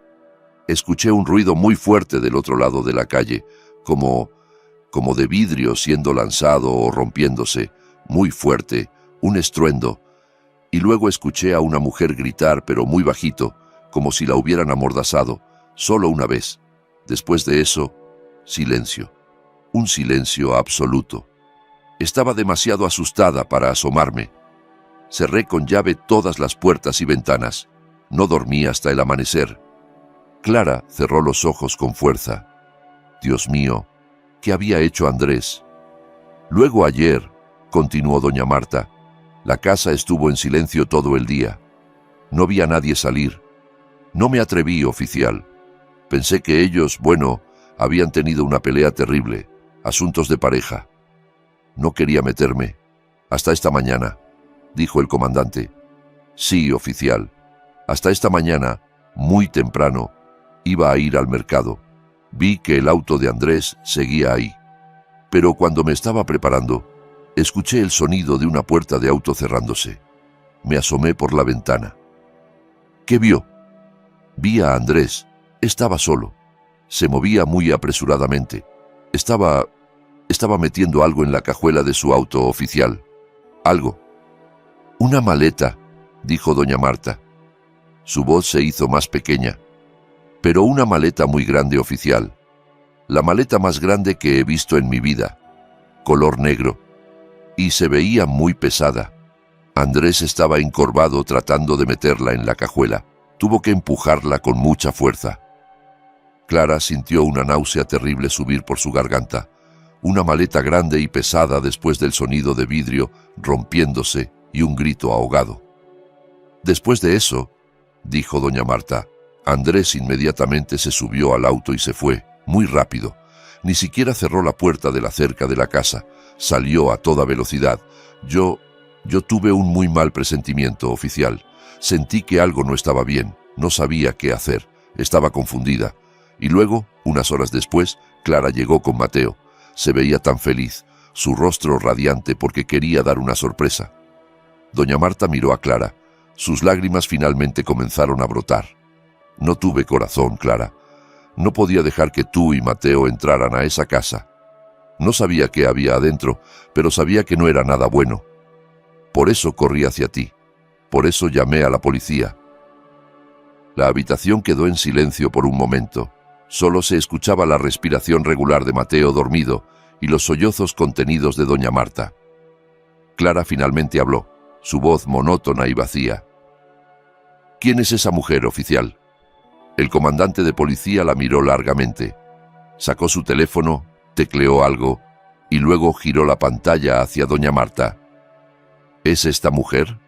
Escuché un ruido muy fuerte del otro lado de la calle, como de vidrio siendo lanzado o rompiéndose, muy fuerte, un estruendo. Y luego escuché a una mujer gritar, pero muy bajito, como si la hubieran amordazado, solo una vez. Después de eso, silencio. Un silencio absoluto. Estaba demasiado asustada para asomarme. Cerré con llave todas las puertas y ventanas. No dormí hasta el amanecer. Clara cerró los ojos con fuerza. Dios mío, ¿qué había hecho Andrés? Luego ayer, continuó doña Marta, la casa estuvo en silencio todo el día. No vi a nadie salir. No me atreví, oficial. Pensé que ellos, habían tenido una pelea terrible, asuntos de pareja. No quería meterme. Hasta esta mañana, dijo el comandante. Sí, oficial. Hasta esta mañana, muy temprano, iba a ir al mercado. Vi que el auto de Andrés seguía ahí. Pero cuando me estaba preparando, escuché el sonido de una puerta de auto cerrándose. Me asomé por la ventana. ¿Qué vio? Vi a Andrés. Estaba solo. Se movía muy apresuradamente. Estaba metiendo algo en la cajuela de su auto, oficial. Algo. Una maleta, dijo doña Marta. Su voz se hizo más pequeña. Pero una maleta muy grande, oficial. La maleta más grande que he visto en mi vida. Color negro. Y se veía muy pesada. Andrés estaba encorvado tratando de meterla en la cajuela. Tuvo que empujarla con mucha fuerza. Clara sintió una náusea terrible subir por su garganta. Una maleta grande y pesada después del sonido de vidrio rompiéndose y un grito ahogado. Después de eso, dijo doña Marta, Andrés inmediatamente se subió al auto y se fue, muy rápido. Ni siquiera cerró la puerta de la cerca de la casa. Salió a toda velocidad. Yo tuve un muy mal presentimiento, oficial. Sentí que algo no estaba bien. No sabía qué hacer. Estaba confundida. Y luego, unas horas después, Clara llegó con Mateo. Se veía tan feliz, su rostro radiante porque quería dar una sorpresa. Doña Marta miró a Clara. Sus lágrimas finalmente comenzaron a brotar. No tuve corazón, Clara. No podía dejar que tú y Mateo entraran a esa casa. No sabía qué había adentro, pero sabía que no era nada bueno. Por eso corrí hacia ti. Por eso llamé a la policía. La habitación quedó en silencio por un momento. Solo se escuchaba la respiración regular de Mateo dormido y los sollozos contenidos de doña Marta. Clara finalmente habló, su voz monótona y vacía. ¿Quién es esa mujer, oficial? El comandante de policía la miró largamente. Sacó su teléfono, tecleó algo y luego giró la pantalla hacia doña Marta. ¿Es esta mujer?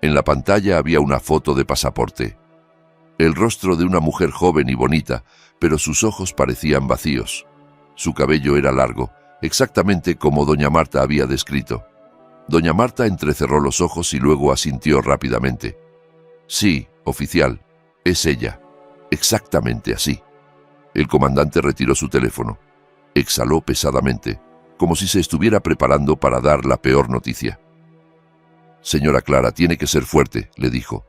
En la pantalla había una foto de pasaporte. El rostro de una mujer joven y bonita, pero sus ojos parecían vacíos. Su cabello era largo, exactamente como doña Marta había descrito. Doña Marta entrecerró los ojos y luego asintió rápidamente. Sí, oficial, es ella. Exactamente así. El comandante retiró su teléfono. Exhaló pesadamente, como si se estuviera preparando para dar la peor noticia. Señora Clara, tiene que ser fuerte, le dijo.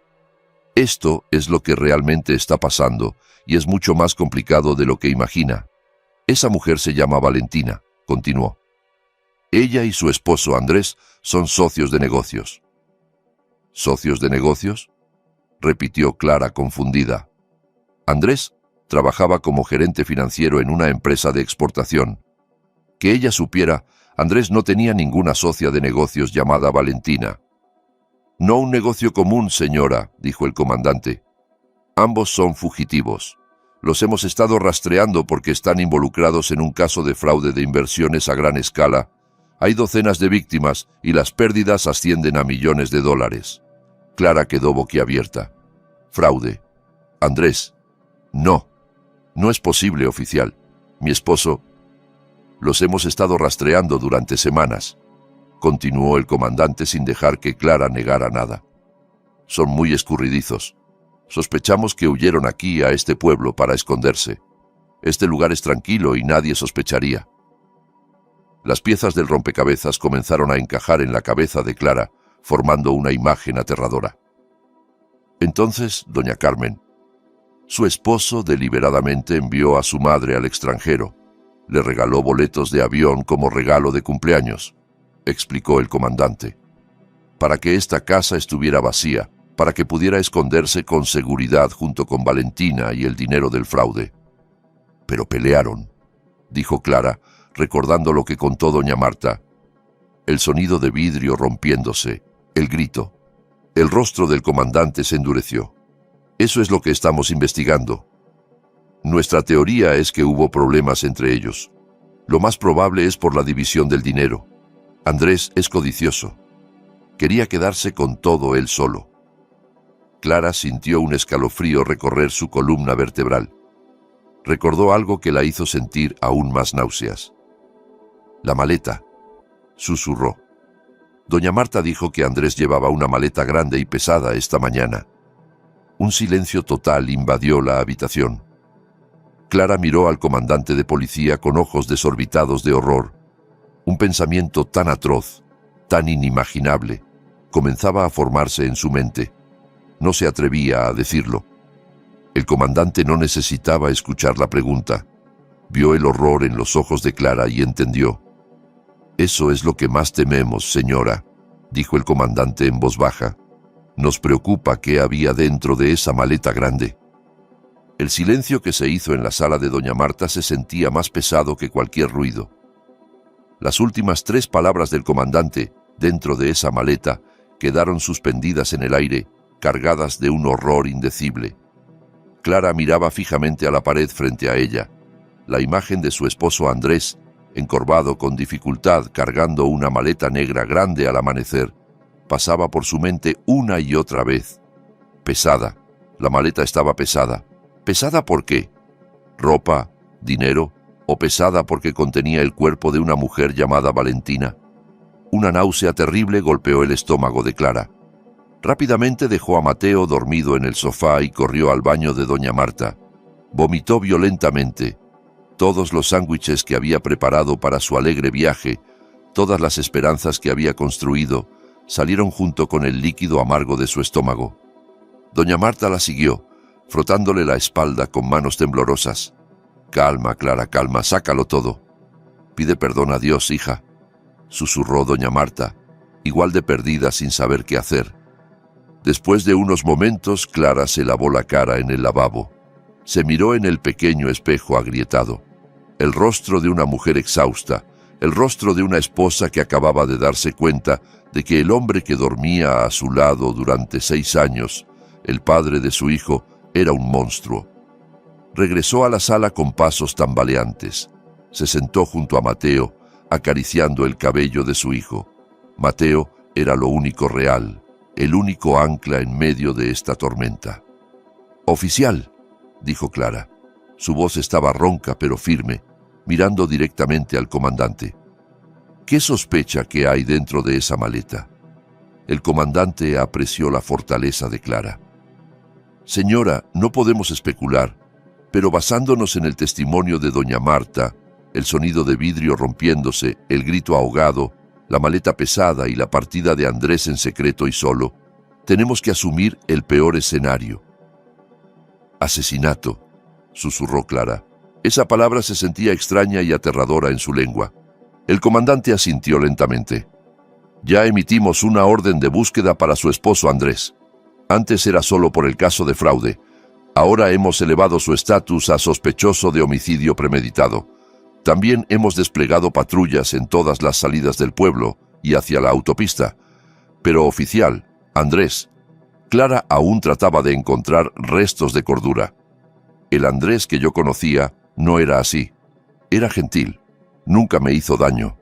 Esto es lo que realmente está pasando y es mucho más complicado de lo que imagina. Esa mujer se llama Valentina, continuó. Ella y su esposo Andrés son socios de negocios. ¿Socios de negocios?, repitió Clara confundida. Andrés trabajaba como gerente financiero en una empresa de exportación. Que ella supiera, Andrés no tenía ninguna socia de negocios llamada Valentina. No un negocio común, señora, dijo el comandante. Ambos son fugitivos. Los hemos estado rastreando porque están involucrados en un caso de fraude de inversiones a gran escala. Hay docenas de víctimas y las pérdidas ascienden a millones de dólares. Clara quedó boquiabierta. Fraude. Andrés. No. No es posible, oficial. Mi esposo... Los hemos estado rastreando durante semanas, continuó el comandante sin dejar que Clara negara nada. Son muy escurridizos. Sospechamos que huyeron aquí a este pueblo para esconderse. Este lugar es tranquilo y nadie sospecharía. Las piezas del rompecabezas comenzaron a encajar en la cabeza de Clara, formando una imagen aterradora. Entonces, doña Carmen, su esposo deliberadamente envió a su madre al extranjero. Le regaló boletos de avión como regalo de cumpleaños, explicó el comandante, para que esta casa estuviera vacía, para que pudiera esconderse con seguridad junto con Valentina y el dinero del fraude. Pero pelearon, dijo Clara, recordando lo que contó doña Marta. El sonido de vidrio rompiéndose, el grito. El rostro del comandante se endureció. Eso es lo que estamos investigando. Nuestra teoría es que hubo problemas entre ellos. Lo más probable es por la división del dinero. Andrés es codicioso. Quería quedarse con todo él solo. Clara sintió un escalofrío recorrer su columna vertebral. Recordó algo que la hizo sentir aún más náuseas. La maleta, susurró. Doña Marta dijo que Andrés llevaba una maleta grande y pesada esta mañana. Un silencio total invadió la habitación. Clara miró al comandante de policía con ojos desorbitados de horror. Un pensamiento tan atroz, tan inimaginable, comenzaba a formarse en su mente. No se atrevía a decirlo. El comandante no necesitaba escuchar la pregunta. Vio el horror en los ojos de Clara y entendió. «Eso es lo que más tememos, señora», dijo el comandante en voz baja. «Nos preocupa qué había dentro de esa maleta grande». El silencio que se hizo en la sala de doña Marta se sentía más pesado que cualquier ruido. Las últimas 3 palabras del comandante, dentro de esa maleta, quedaron suspendidas en el aire, cargadas de un horror indecible. Clara miraba fijamente a la pared frente a ella. La imagen de su esposo Andrés, encorvado con dificultad cargando una maleta negra grande al amanecer, pasaba por su mente una y otra vez. Pesada. La maleta estaba pesada. ¿Pesada por qué? ¿Ropa? ¿Dinero? ¿O pesada porque contenía el cuerpo de una mujer llamada Valentina? Una náusea terrible golpeó el estómago de Clara. Rápidamente dejó a Mateo dormido en el sofá y corrió al baño de doña Marta. Vomitó violentamente. Todos los sándwiches que había preparado para su alegre viaje, todas las esperanzas que había construido, salieron junto con el líquido amargo de su estómago. Doña Marta la siguió, frotándole la espalda con manos temblorosas. «Calma, Clara, calma, sácalo todo. Pide perdón a Dios, hija», susurró doña Marta, igual de perdida sin saber qué hacer. Después de unos momentos, Clara se lavó la cara en el lavabo. Se miró en el pequeño espejo agrietado. El rostro de una mujer exhausta, el rostro de una esposa que acababa de darse cuenta de que el hombre que dormía a su lado durante 6 años, el padre de su hijo, era un monstruo. Regresó a la sala con pasos tambaleantes. Se sentó junto a Mateo, acariciando el cabello de su hijo. Mateo era lo único real, el único ancla en medio de esta tormenta. «Oficial», dijo Clara. Su voz estaba ronca pero firme, mirando directamente al comandante. «¿Qué sospecha que hay dentro de esa maleta?» El comandante apreció la fortaleza de Clara. «Señora, no podemos especular, pero basándonos en el testimonio de doña Marta, el sonido de vidrio rompiéndose, el grito ahogado, la maleta pesada y la partida de Andrés en secreto y solo, tenemos que asumir el peor escenario». «Asesinato», susurró Clara. Esa palabra se sentía extraña y aterradora en su lengua. El comandante asintió lentamente. Ya emitimos una orden de búsqueda para su esposo Andrés. Antes era solo por el caso de fraude. Ahora hemos elevado su estatus a sospechoso de homicidio premeditado. También hemos desplegado patrullas en todas las salidas del pueblo y hacia la autopista. Pero oficial, Andrés, Clara aún trataba de encontrar restos de cordura. El Andrés que yo conocía no era así. Era gentil. Nunca me hizo daño.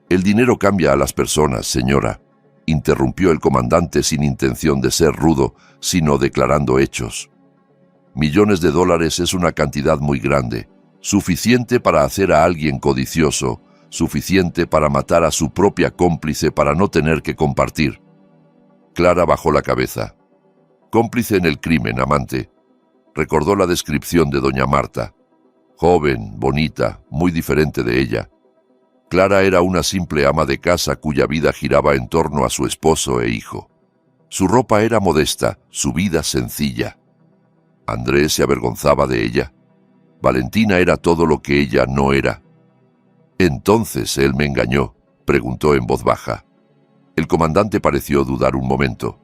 El dinero cambia a las personas, señora, interrumpió el comandante sin intención de ser rudo, sino declarando hechos. Millones de dólares es una cantidad muy grande, suficiente para hacer a alguien codicioso, suficiente para matar a su propia cómplice para no tener que compartir. Clara bajó la cabeza. Cómplice en el crimen, amante. Recordó la descripción de doña Marta. Joven, bonita, muy diferente de ella. Clara era una simple ama de casa cuya vida giraba en torno a su esposo e hijo. Su ropa era modesta, su vida sencilla. Andrés se avergonzaba de ella. Valentina era todo lo que ella no era. «¿Entonces él me engañó?», preguntó en voz baja. El comandante pareció dudar un momento.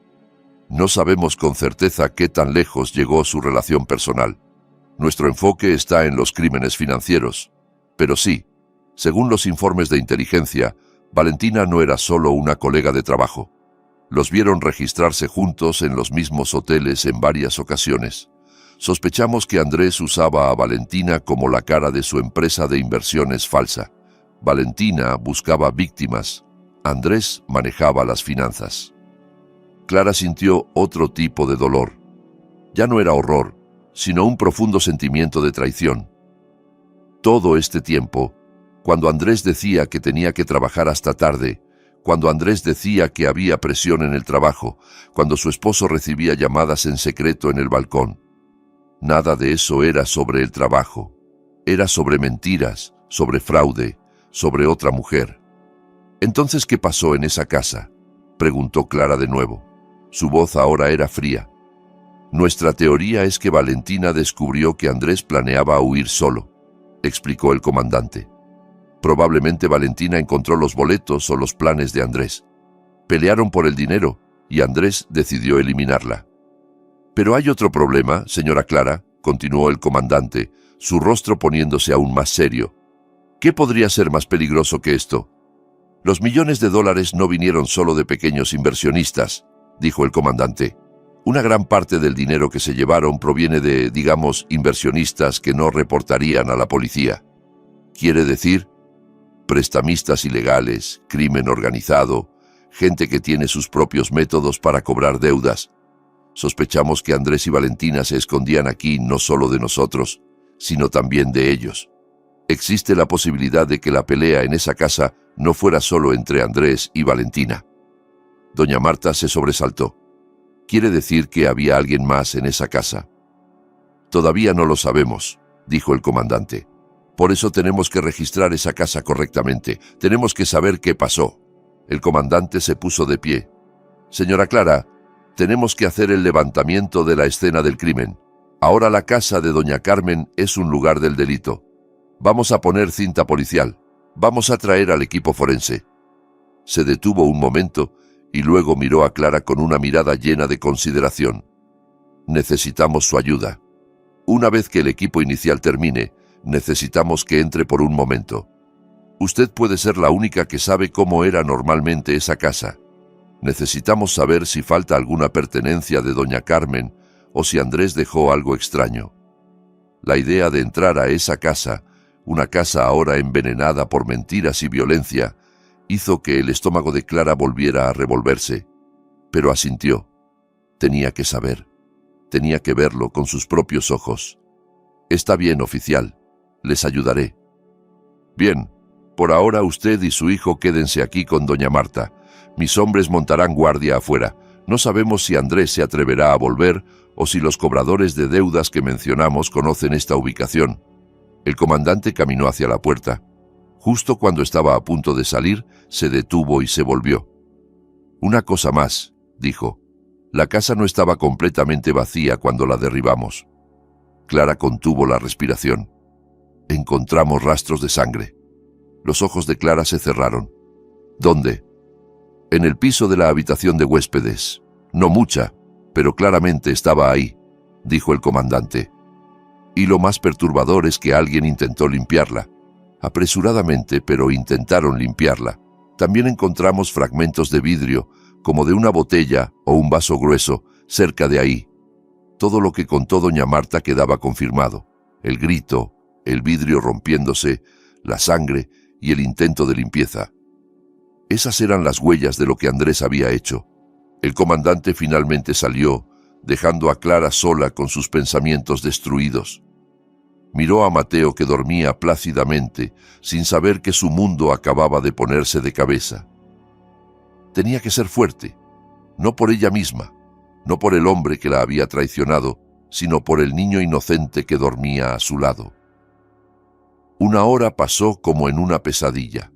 No sabemos con certeza qué tan lejos llegó su relación personal. Nuestro enfoque está en los crímenes financieros. Pero sí, según los informes de inteligencia, Valentina no era solo una colega de trabajo. Los vieron registrarse juntos en los mismos hoteles en varias ocasiones. Sospechamos que Andrés usaba a Valentina como la cara de su empresa de inversiones falsa. Valentina buscaba víctimas. Andrés manejaba las finanzas. Clara sintió otro tipo de dolor. Ya no era horror, sino un profundo sentimiento de traición. Todo este tiempo, cuando Andrés decía que tenía que trabajar hasta tarde, cuando Andrés decía que había presión en el trabajo, cuando su esposo recibía llamadas en secreto en el balcón, nada de eso era sobre el trabajo. Era sobre mentiras, sobre fraude, sobre otra mujer. «¿Entonces qué pasó en esa casa?», preguntó Clara de nuevo. Su voz ahora era fría. «Nuestra teoría es que Valentina descubrió que Andrés planeaba huir solo», explicó el comandante. «Probablemente Valentina encontró los boletos o los planes de Andrés. Pelearon por el dinero y Andrés decidió eliminarla». «Pero hay otro problema, señora Clara», continuó el comandante, su rostro poniéndose aún más serio. «¿Qué podría ser más peligroso que esto? Los millones de dólares no vinieron solo de pequeños inversionistas», dijo el comandante. «Una gran parte del dinero que se llevaron proviene de, digamos, inversionistas que no reportarían a la policía. Quiere decir, prestamistas ilegales, crimen organizado, gente que tiene sus propios métodos para cobrar deudas. Sospechamos que Andrés y Valentina se escondían aquí no solo de nosotros, sino también de ellos. Existe la posibilidad de que la pelea en esa casa no fuera solo entre Andrés y Valentina». Doña Marta se sobresaltó. «¿Quiere decir que había alguien más en esa casa?». «Todavía no lo sabemos», dijo el comandante. «Por eso tenemos que registrar esa casa correctamente. Tenemos que saber qué pasó». El comandante se puso de pie. «Señora Clara, tenemos que hacer el levantamiento de la escena del crimen. Ahora la casa de doña Carmen es un lugar del delito. Vamos a poner cinta policial. Vamos a traer al equipo forense». Se detuvo un momento y luego miró a Clara con una mirada llena de consideración. «Necesitamos su ayuda. Una vez que el equipo inicial termine, necesitamos que entre por un momento. Usted puede ser la única que sabe cómo era normalmente esa casa. Necesitamos saber si falta alguna pertenencia de doña Carmen o si Andrés dejó algo extraño. La idea de entrar a esa casa, una casa ahora envenenada por mentiras y violencia, hizo que el estómago de Clara volviera a revolverse, pero asintió. Tenía que saber. Tenía que verlo con sus propios ojos. «Está bien, oficial. Les ayudaré». «Bien, por ahora usted y su hijo quédense aquí con doña Marta. Mis hombres montarán guardia afuera. No sabemos si Andrés se atreverá a volver o si los cobradores de deudas que mencionamos conocen esta ubicación». El comandante caminó hacia la puerta. Justo cuando estaba a punto de salir, se detuvo y se volvió. «Una cosa más», dijo. «La casa no estaba completamente vacía cuando la derribamos». Clara contuvo la respiración. «Encontramos rastros de sangre». Los ojos de Clara se cerraron. ¿Dónde? En el piso de la habitación de huéspedes. No mucha, pero claramente estaba ahí, dijo el comandante. Y lo más perturbador es que alguien intentó limpiarla. Apresuradamente, pero intentaron limpiarla. También encontramos fragmentos de vidrio, como de una botella o un vaso grueso, cerca de ahí. Todo lo que contó doña Marta quedaba confirmado. El grito, el vidrio rompiéndose, la sangre y el intento de limpieza. Esas eran las huellas de lo que Andrés había hecho. El comandante finalmente salió, dejando a Clara sola con sus pensamientos destruidos. Miró a Mateo, que dormía plácidamente, sin saber que su mundo acababa de ponerse de cabeza. Tenía que ser fuerte, no por ella misma, no por el hombre que la había traicionado, sino por el niño inocente que dormía a su lado. Una hora pasó como en una pesadilla.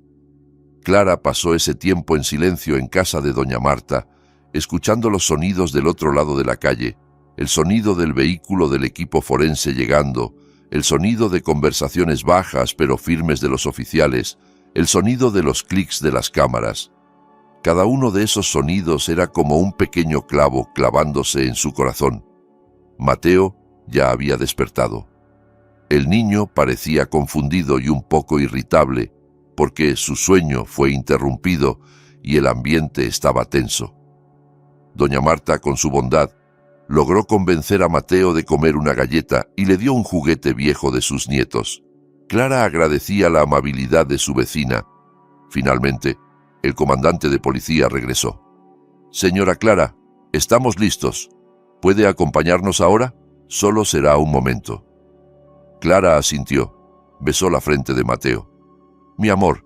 Clara pasó ese tiempo en silencio en casa de doña Marta, escuchando los sonidos del otro lado de la calle, el sonido del vehículo del equipo forense llegando, el sonido de conversaciones bajas pero firmes de los oficiales, el sonido de los clics de las cámaras. Cada uno de esos sonidos era como un pequeño clavo clavándose en su corazón. Mateo ya había despertado. El niño parecía confundido y un poco irritable, porque su sueño fue interrumpido y el ambiente estaba tenso. Doña Marta, con su bondad, logró convencer a Mateo de comer una galleta y le dio un juguete viejo de sus nietos. Clara agradecía la amabilidad de su vecina. Finalmente, el comandante de policía regresó. «Señora Clara, estamos listos. ¿Puede acompañarnos ahora? Solo será un momento». Clara asintió. Besó la frente de Mateo. «Mi amor,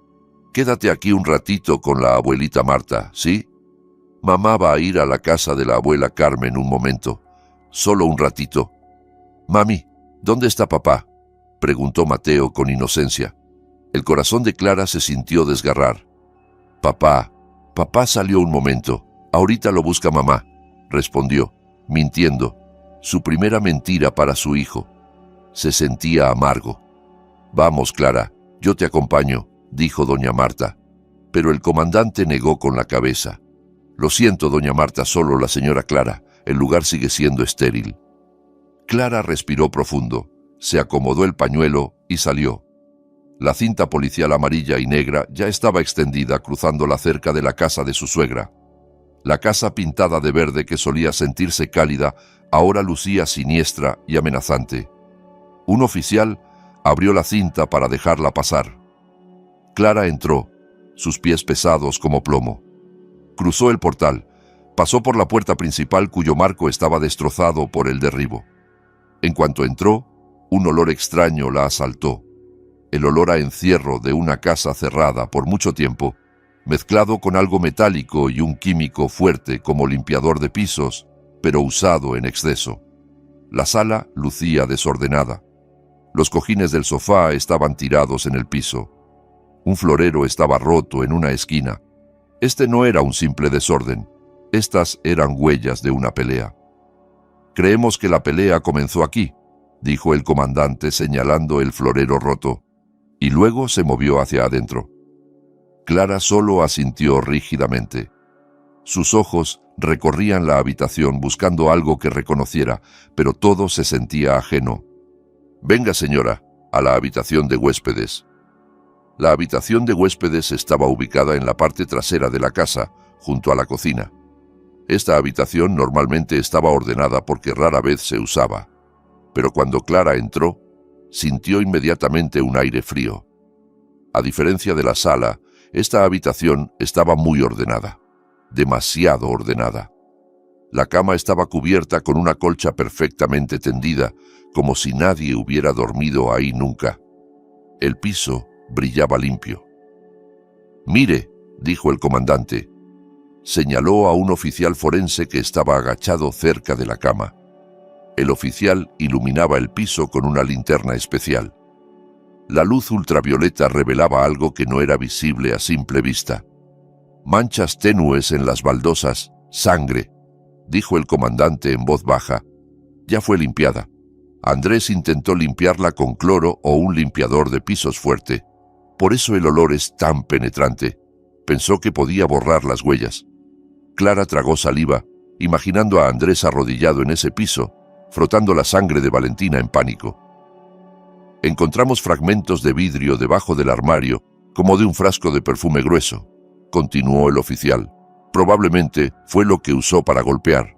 quédate aquí un ratito con la abuelita Marta, ¿sí? Mamá va a ir a la casa de la abuela Carmen un momento. Solo un ratito». «Mami, ¿dónde está papá?», preguntó Mateo con inocencia. El corazón de Clara se sintió desgarrar. Papá salió un momento. Ahorita lo busca mamá», respondió, mintiendo. Su primera mentira para su hijo. Se sentía amargo. «Vamos, Clara, yo te acompaño», dijo doña Marta. Pero el comandante negó con la cabeza. «Lo siento, doña Marta, solo la señora Clara. El lugar sigue siendo estéril». Clara respiró profundo, se acomodó el pañuelo y salió. La cinta policial amarilla y negra ya estaba extendida cruzando la cerca de la casa de su suegra. La casa pintada de verde, que solía sentirse cálida, ahora lucía siniestra y amenazante. Un oficial abrió la cinta para dejarla pasar. Clara entró, sus pies pesados como plomo. Cruzó el portal, pasó por la puerta principal cuyo marco estaba destrozado por el derribo. En cuanto entró, un olor extraño la asaltó. El olor a encierro de una casa cerrada por mucho tiempo, mezclado con algo metálico y un químico fuerte como limpiador de pisos, pero usado en exceso. La sala lucía desordenada. Los cojines del sofá estaban tirados en el piso. Un florero estaba roto en una esquina. Este no era un simple desorden. Estas eran huellas de una pelea. «Creemos que la pelea comenzó aquí», dijo el comandante señalando el florero roto, y luego se movió hacia adentro. Clara solo asintió rígidamente. Sus ojos recorrían la habitación buscando algo que reconociera, pero todo se sentía ajeno. «Venga, señora, a la habitación de huéspedes». La habitación de huéspedes estaba ubicada en la parte trasera de la casa, junto a la cocina. Esta habitación normalmente estaba ordenada porque rara vez se usaba, pero cuando Clara entró, sintió inmediatamente un aire frío. A diferencia de la sala, esta habitación estaba muy ordenada, demasiado ordenada. La cama estaba cubierta con una colcha perfectamente tendida, como si nadie hubiera dormido ahí nunca. El piso brillaba limpio. «Mire», dijo el comandante. Señaló a un oficial forense que estaba agachado cerca de la cama. El oficial iluminaba el piso con una linterna especial. La luz ultravioleta revelaba algo que no era visible a simple vista. «Manchas tenues en las baldosas, sangre», dijo el comandante en voz baja. «Ya fue limpiada. Andrés intentó limpiarla con cloro o un limpiador de pisos fuerte. Por eso el olor es tan penetrante. Pensó que podía borrar las huellas. Clara tragó saliva, imaginando a Andrés arrodillado en ese piso, frotando la sangre de Valentina en pánico. Encontramos fragmentos de vidrio debajo del armario, como de un frasco de perfume grueso, continuó el oficial. Probablemente fue lo que usó para golpear.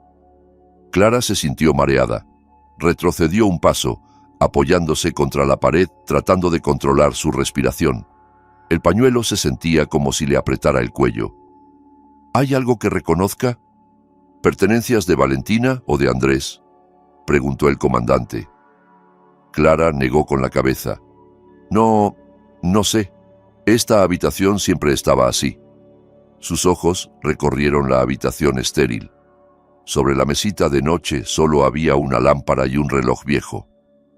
Clara se sintió mareada. Retrocedió un paso, apoyándose contra la pared, tratando de controlar su respiración. El pañuelo se sentía como si le apretara el cuello. ¿Hay algo que reconozca? ¿Pertenencias de Valentina o de Andrés?, preguntó el comandante. Clara negó con la cabeza. No sé. Esta habitación siempre estaba así. Sus ojos recorrieron la habitación estéril. Sobre la mesita de noche solo había una lámpara y un reloj viejo.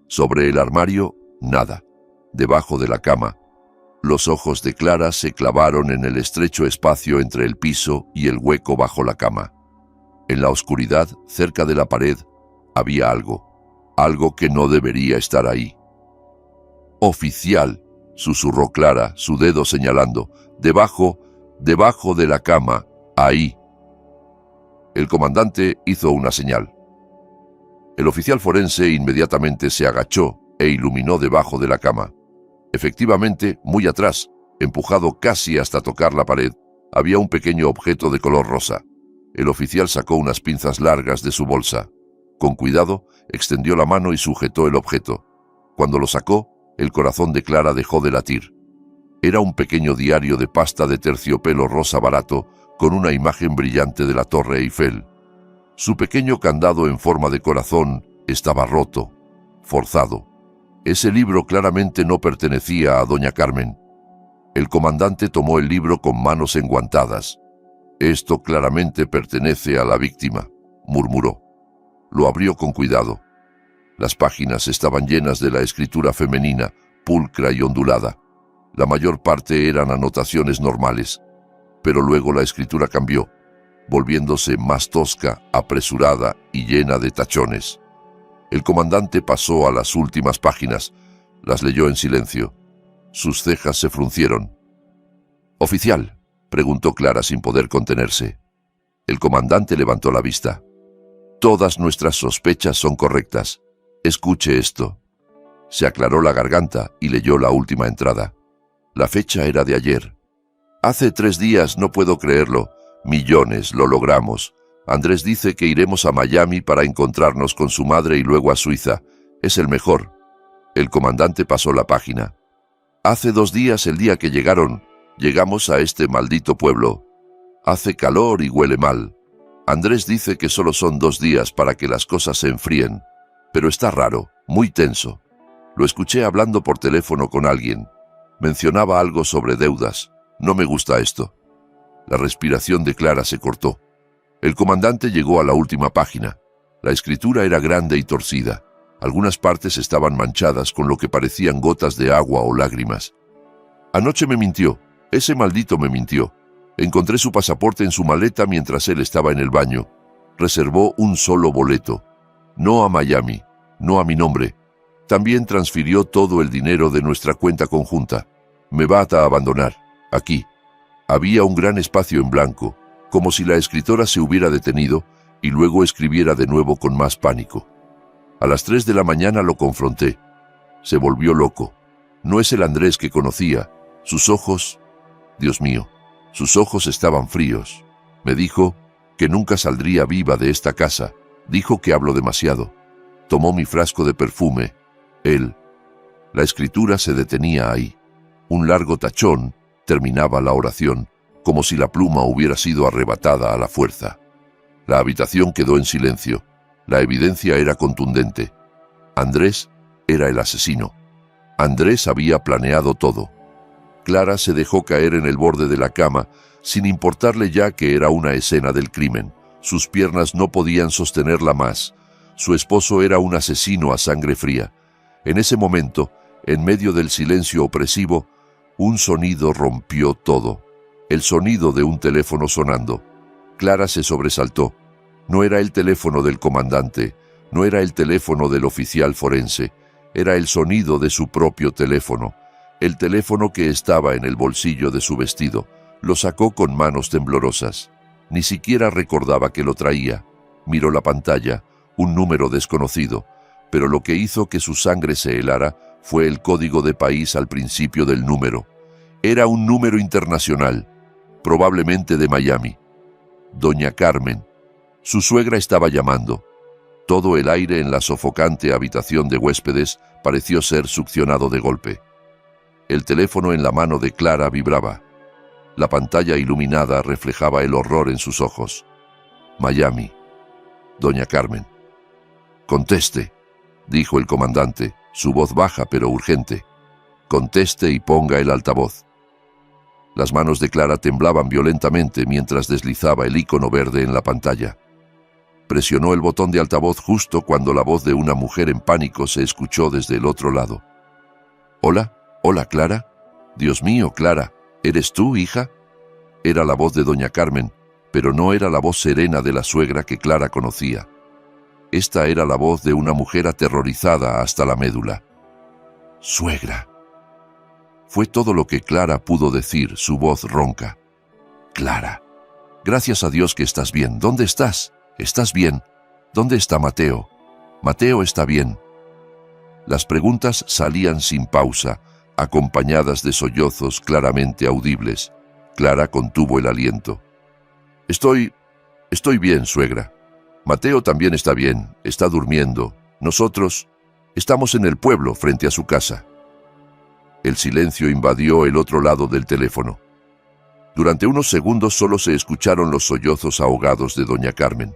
Sobre el armario, nada. Debajo de la cama, los ojos de Clara se clavaron en el estrecho espacio entre el piso y el hueco bajo la cama. En la oscuridad, cerca de la pared, había algo que no debería estar ahí. «Oficial», susurró Clara, su dedo señalando, debajo de la cama, ahí». El comandante hizo una señal. El oficial forense inmediatamente se agachó e iluminó debajo de la cama. Efectivamente, muy atrás, empujado casi hasta tocar la pared, había un pequeño objeto de color rosa. El oficial sacó unas pinzas largas de su bolsa. Con cuidado, extendió la mano y sujetó el objeto. Cuando lo sacó, el corazón de Clara dejó de latir. Era un pequeño diario de pasta de terciopelo rosa barato con una imagen brillante de la Torre Eiffel. Su pequeño candado en forma de corazón estaba roto, forzado. Ese libro claramente no pertenecía a doña Carmen. El comandante tomó el libro con manos enguantadas. «Esto claramente pertenece a la víctima», murmuró. Lo abrió con cuidado. Las páginas estaban llenas de la escritura femenina, pulcra y ondulada. La mayor parte eran anotaciones normales, pero luego la escritura cambió, volviéndose más tosca, apresurada y llena de tachones. El comandante pasó a las últimas páginas. Las leyó en silencio. Sus cejas se fruncieron. «Oficial», preguntó Clara sin poder contenerse. El comandante levantó la vista. «Todas nuestras sospechas son correctas. Escuche esto». Se aclaró la garganta y leyó la última entrada. La fecha era de ayer. «Hace 3 días, no puedo creerlo. Millones, lo logramos. Andrés dice que iremos a Miami para encontrarnos con su madre y luego a Suiza. Es el mejor». El comandante pasó la página. «Hace 2 días, el día que llegamos a este maldito pueblo. Hace calor y huele mal. Andrés dice que solo son 2 días para que las cosas se enfríen. Pero está raro, muy tenso. Lo escuché hablando por teléfono con alguien. Mencionaba algo sobre deudas. No me gusta esto». La respiración de Clara se cortó. El comandante llegó a la última página. La escritura era grande y torcida. Algunas partes estaban manchadas con lo que parecían gotas de agua o lágrimas. «Anoche me mintió. Ese maldito me mintió. Encontré su pasaporte en su maleta mientras él estaba en el baño. Reservó un solo boleto. No a Miami, no a mi nombre. También transfirió todo el dinero de nuestra cuenta conjunta. Me va a abandonar. Aquí». Había un gran espacio en blanco, como si la escritora se hubiera detenido y luego escribiera de nuevo con más pánico. A las 3 de la mañana lo confronté. Se volvió loco. No es el Andrés que conocía. Sus ojos... Dios mío, sus ojos estaban fríos. Me dijo que nunca saldría viva de esta casa. Dijo que hablo demasiado. Tomó mi frasco de perfume. Él... La escritura se detenía ahí. Un largo tachón terminaba la oración, como si la pluma hubiera sido arrebatada a la fuerza. La habitación quedó en silencio. La evidencia era contundente. Andrés era el asesino. Andrés había planeado todo. Clara se dejó caer en el borde de la cama, sin importarle ya que era una escena del crimen. Sus piernas no podían sostenerla más. Su esposo era un asesino a sangre fría. En ese momento, en medio del silencio opresivo, un sonido rompió todo. El sonido de un teléfono sonando. Clara se sobresaltó. No era el teléfono del comandante, no era el teléfono del oficial forense, era el sonido de su propio teléfono. El teléfono que estaba en el bolsillo de su vestido lo sacó con manos temblorosas. Ni siquiera recordaba que lo traía. Miró la pantalla, un número desconocido, pero lo que hizo que su sangre se helara fue el código de país al principio del número. Era un número internacional, probablemente de Miami. Doña Carmen. Su suegra estaba llamando. Todo el aire en la sofocante habitación de huéspedes pareció ser succionado de golpe. El teléfono en la mano de Clara vibraba. La pantalla iluminada reflejaba el horror en sus ojos. Miami. Doña Carmen. «Conteste», dijo el comandante, su voz baja pero urgente. «Conteste y ponga el altavoz». Las manos de Clara temblaban violentamente mientras deslizaba el icono verde en la pantalla. Presionó el botón de altavoz justo cuando la voz de una mujer en pánico se escuchó desde el otro lado. «Hola, hola, Clara. Dios mío, Clara, ¿eres tú, hija?» Era la voz de doña Carmen, pero no era la voz serena de la suegra que Clara conocía. Esta era la voz de una mujer aterrorizada hasta la médula. «Suegra». Fue todo lo que Clara pudo decir, su voz ronca. «Clara, gracias a Dios que estás bien. ¿Dónde estás? ¿Estás bien? ¿Dónde está Mateo? Mateo está bien». Las preguntas salían sin pausa, acompañadas de sollozos claramente audibles. Clara contuvo el aliento. Estoy bien, suegra. Mateo también está bien, está durmiendo. Nosotros estamos en el pueblo, frente a su casa». El silencio invadió el otro lado del teléfono. Durante unos segundos solo se escucharon los sollozos ahogados de doña Carmen.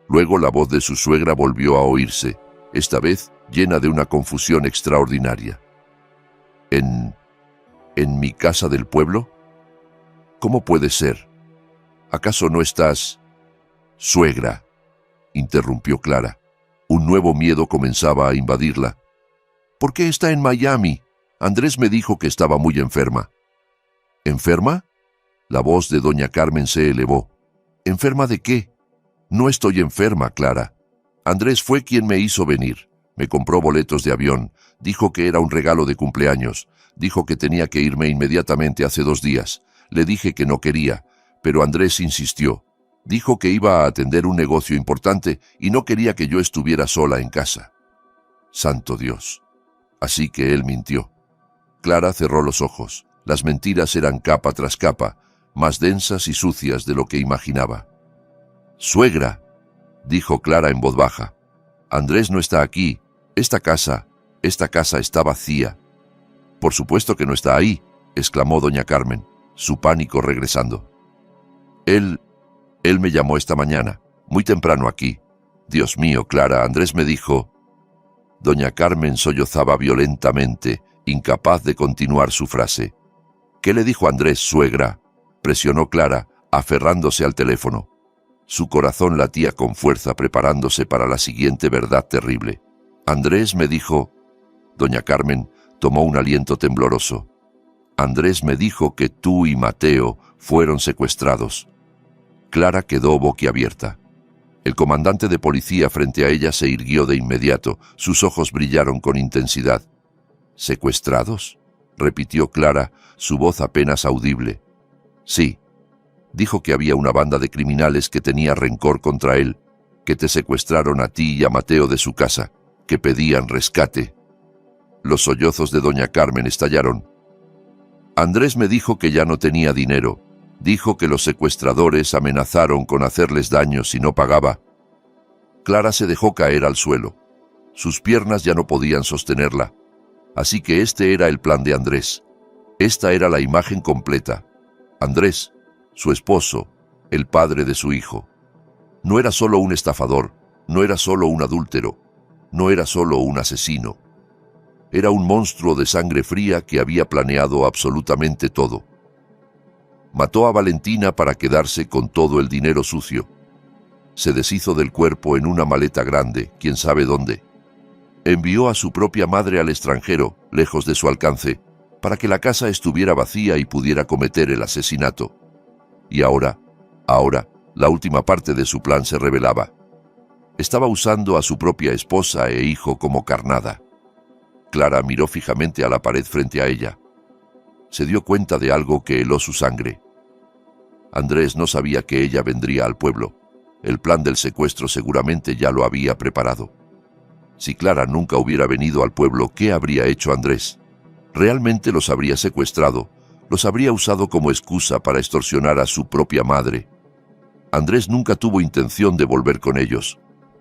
Luego la voz de su suegra volvió a oírse, esta vez llena de una confusión extraordinaria. ¿En mi casa del pueblo? ¿Cómo puede ser? ¿Acaso no estás...? «Suegra», interrumpió Clara. Un nuevo miedo comenzaba a invadirla. «¿Por qué está en Miami? Andrés me dijo que estaba muy enferma». «¿Enferma?» La voz de doña Carmen se elevó. «¿Enferma de qué?» «No estoy enferma, Clara. Andrés fue quien me hizo venir. Me compró boletos de avión. Dijo que era un regalo de cumpleaños. Dijo que tenía que irme inmediatamente hace 2 días. Le dije que no quería, pero Andrés insistió. Dijo que iba a atender un negocio importante y no quería que yo estuviera sola en casa». Santo Dios. Así que él mintió. Clara cerró los ojos. Las mentiras eran capa tras capa, más densas y sucias de lo que imaginaba. «Suegra», dijo Clara en voz baja. «Andrés no está aquí. Esta casa está vacía». «Por supuesto que no está ahí», exclamó doña Carmen, su pánico regresando. Él me llamó esta mañana, muy temprano aquí. Dios mío, Clara, Andrés me dijo...» Doña Carmen sollozaba violentamente, incapaz de continuar su frase. «¿Qué le dijo Andrés, suegra?», presionó Clara, aferrándose al teléfono. Su corazón latía con fuerza preparándose para la siguiente verdad terrible. «Andrés me dijo...» Doña Carmen tomó un aliento tembloroso. «Andrés me dijo que tú y Mateo fueron secuestrados». Clara quedó boquiabierta. El comandante de policía frente a ella se irguió de inmediato. Sus ojos brillaron con intensidad. «¿Secuestrados?», repitió Clara, su voz apenas audible. «Sí. Dijo que había una banda de criminales que tenía rencor contra él, que te secuestraron a ti y a Mateo de su casa, que pedían rescate». Los sollozos de doña Carmen estallaron. «Andrés me dijo que ya no tenía dinero. Dijo que los secuestradores amenazaron con hacerles daño si no pagaba». Clara se dejó caer al suelo. Sus piernas ya no podían sostenerla. Así que este era el plan de Andrés. Esta era la imagen completa. Andrés, su esposo, el padre de su hijo. No era solo un estafador, no era solo un adúltero, no era solo un asesino. Era un monstruo de sangre fría que había planeado absolutamente todo. Mató a Valentina para quedarse con todo el dinero sucio. Se deshizo del cuerpo en una maleta grande, quién sabe dónde. Envió a su propia madre al extranjero, lejos de su alcance, para que la casa estuviera vacía y pudiera cometer el asesinato. Y ahora, la última parte de su plan se revelaba. Estaba usando a su propia esposa e hijo como carnada. Clara miró fijamente a la pared frente a ella. Se dio cuenta de algo que heló su sangre. Andrés no sabía que ella vendría al pueblo. El plan del secuestro seguramente ya lo había preparado. Si Clara nunca hubiera venido al pueblo, ¿qué habría hecho Andrés? Realmente los habría secuestrado, los habría usado como excusa para extorsionar a su propia madre. Andrés nunca tuvo intención de volver con ellos.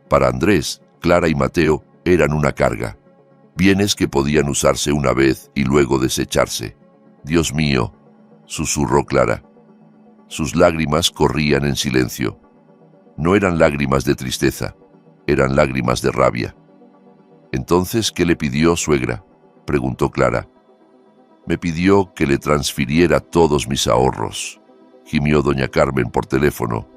Para Andrés, Clara y Mateo eran una carga, bienes que podían usarse una vez y luego desecharse. «Dios mío», susurró Clara. Sus lágrimas corrían en silencio. No eran lágrimas de tristeza, eran lágrimas de rabia. «Entonces, ¿qué le pidió, suegra?», preguntó Clara. «Me pidió que le transfiriera todos mis ahorros», gimió doña Carmen por teléfono.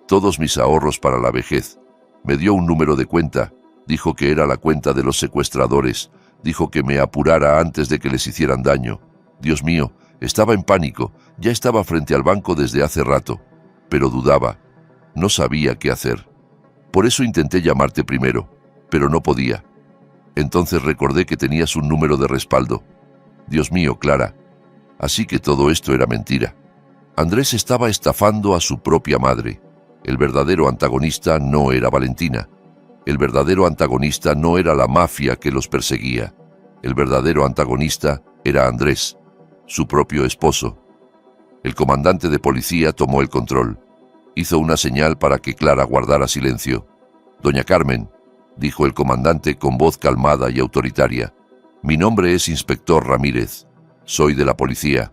«Todos mis ahorros para la vejez. Me dio un número de cuenta, dijo que era la cuenta de los secuestradores, dijo que me apurara antes de que les hicieran daño. Dios mío, estaba en pánico, ya estaba frente al banco desde hace rato, pero dudaba, no sabía qué hacer. Por eso intenté llamarte primero, pero no podía. Entonces recordé que tenías un número de respaldo. Dios mío, Clara, así que todo esto era mentira. Andrés estaba estafando a su propia madre. El verdadero antagonista no era Valentina. El verdadero antagonista no era la mafia que los perseguía. El verdadero antagonista era Andrés, su propio esposo. El comandante de policía tomó el control. Hizo una señal para que Clara guardara silencio. «Doña Carmen», dijo el comandante con voz calmada y autoritaria, «mi nombre es Inspector Ramírez. Soy de la policía.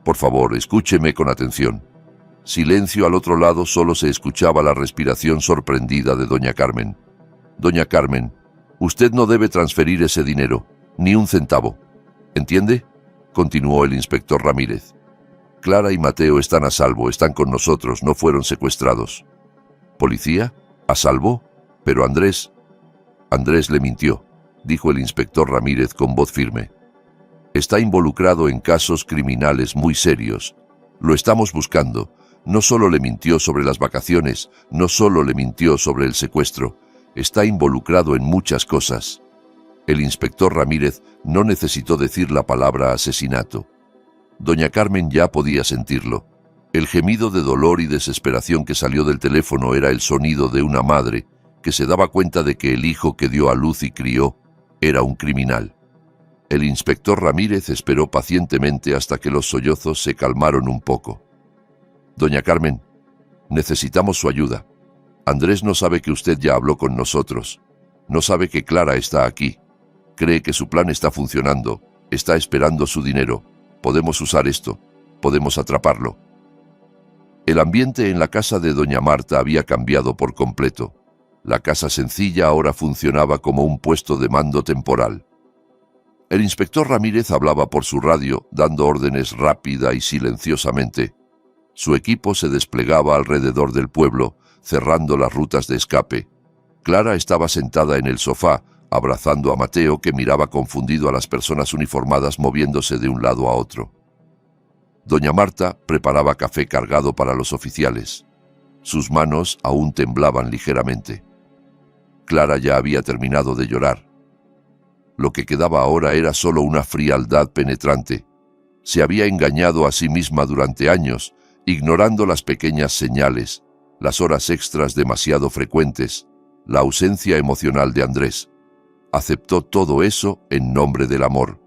Por favor, escúcheme con atención». Silencio al otro lado, solo se escuchaba la respiración sorprendida de doña Carmen. «Doña Carmen, usted no debe transferir ese dinero, ni un centavo. ¿Entiende?», continuó el inspector Ramírez. «Clara y Mateo están a salvo, están con nosotros, no fueron secuestrados». «¿Policía? ¿A salvo? Pero Andrés...» «Andrés le mintió», dijo el inspector Ramírez con voz firme. «Está involucrado en casos criminales muy serios. Lo estamos buscando. No solo le mintió sobre las vacaciones, no solo le mintió sobre el secuestro, está involucrado en muchas cosas». El inspector Ramírez no necesitó decir la palabra asesinato. Doña Carmen ya podía sentirlo. El gemido de dolor y desesperación que salió del teléfono era el sonido de una madre que se daba cuenta de que el hijo que dio a luz y crió era un criminal. El inspector Ramírez esperó pacientemente hasta que los sollozos se calmaron un poco. «Doña Carmen, necesitamos su ayuda. Andrés no sabe que usted ya habló con nosotros. No sabe que Clara está aquí. Cree que su plan está funcionando. Está esperando su dinero. Podemos usar esto. Podemos atraparlo». El ambiente en la casa de doña Marta había cambiado por completo. La casa sencilla ahora funcionaba como un puesto de mando temporal. El inspector Ramírez hablaba por su radio, dando órdenes rápida y silenciosamente. Su equipo se desplegaba alrededor del pueblo, cerrando las rutas de escape. Clara estaba sentada en el sofá, abrazando a Mateo, que miraba confundido a las personas uniformadas moviéndose de un lado a otro. Doña Marta preparaba café cargado para los oficiales. Sus manos aún temblaban ligeramente. Clara ya había terminado de llorar. Lo que quedaba ahora era solo una frialdad penetrante. Se había engañado a sí misma durante años, ignorando las pequeñas señales, las horas extras demasiado frecuentes, la ausencia emocional de Andrés. Aceptó todo eso en nombre del amor.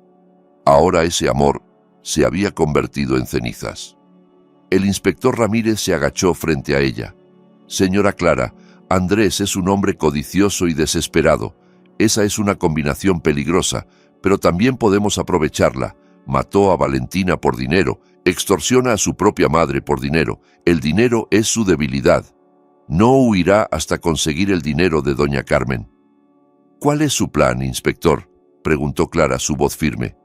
Ahora ese amor se había convertido en cenizas. El inspector Ramírez se agachó frente a ella. «Señora Clara, Andrés es un hombre codicioso y desesperado. Esa es una combinación peligrosa, pero también podemos aprovecharla. Mató a Valentina por dinero, extorsiona a su propia madre por dinero. El dinero es su debilidad. No huirá hasta conseguir el dinero de doña Carmen». «¿Cuál es su plan, inspector?», preguntó Clara, su voz firme.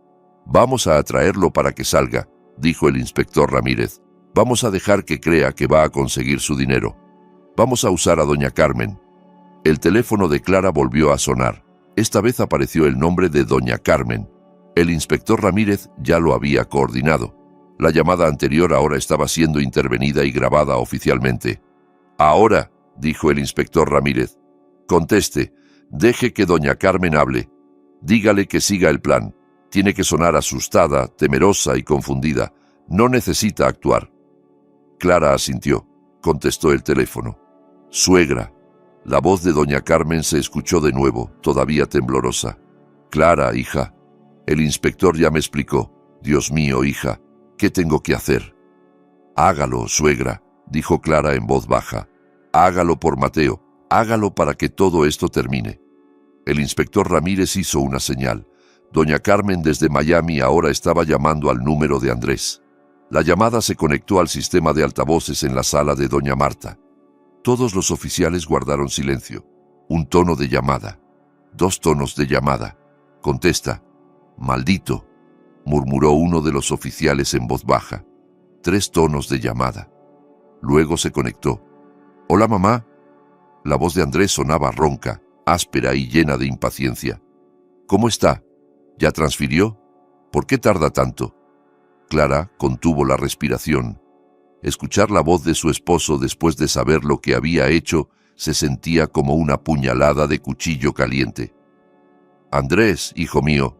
«Vamos a atraerlo para que salga», dijo el inspector Ramírez. «Vamos a dejar que crea que va a conseguir su dinero. Vamos a usar a doña Carmen». El teléfono de Clara volvió a sonar. Esta vez apareció el nombre de doña Carmen. El inspector Ramírez ya lo había coordinado. La llamada anterior ahora estaba siendo intervenida y grabada oficialmente. «Ahora», dijo el inspector Ramírez, «conteste, deje que doña Carmen hable. Dígale que siga el plan. Tiene que sonar asustada, temerosa y confundida. No necesita actuar. Clara asintió. Contestó el teléfono. Suegra. La voz de doña Carmen se escuchó de nuevo, todavía temblorosa. Clara, hija. El inspector ya me explicó. Dios mío, hija, ¿qué tengo que hacer? Hágalo, suegra, dijo Clara en voz baja. Hágalo por Mateo. Hágalo para que todo esto termine. El inspector Ramírez hizo una señal. Doña Carmen desde Miami ahora estaba llamando al número de Andrés. La llamada se conectó al sistema de altavoces en la sala de doña Marta. Todos los oficiales guardaron silencio. Un tono de llamada. 2 tonos de llamada. Contesta. Maldito, murmuró uno de los oficiales en voz baja. 3 tonos de llamada. Luego se conectó. Hola, mamá. La voz de Andrés sonaba ronca, áspera y llena de impaciencia. ¿Cómo está? ¿Ya transfirió? ¿Por qué tarda tanto? Clara contuvo la respiración. Escuchar la voz de su esposo después de saber lo que había hecho se sentía como una puñalada de cuchillo caliente. Andrés, hijo mío.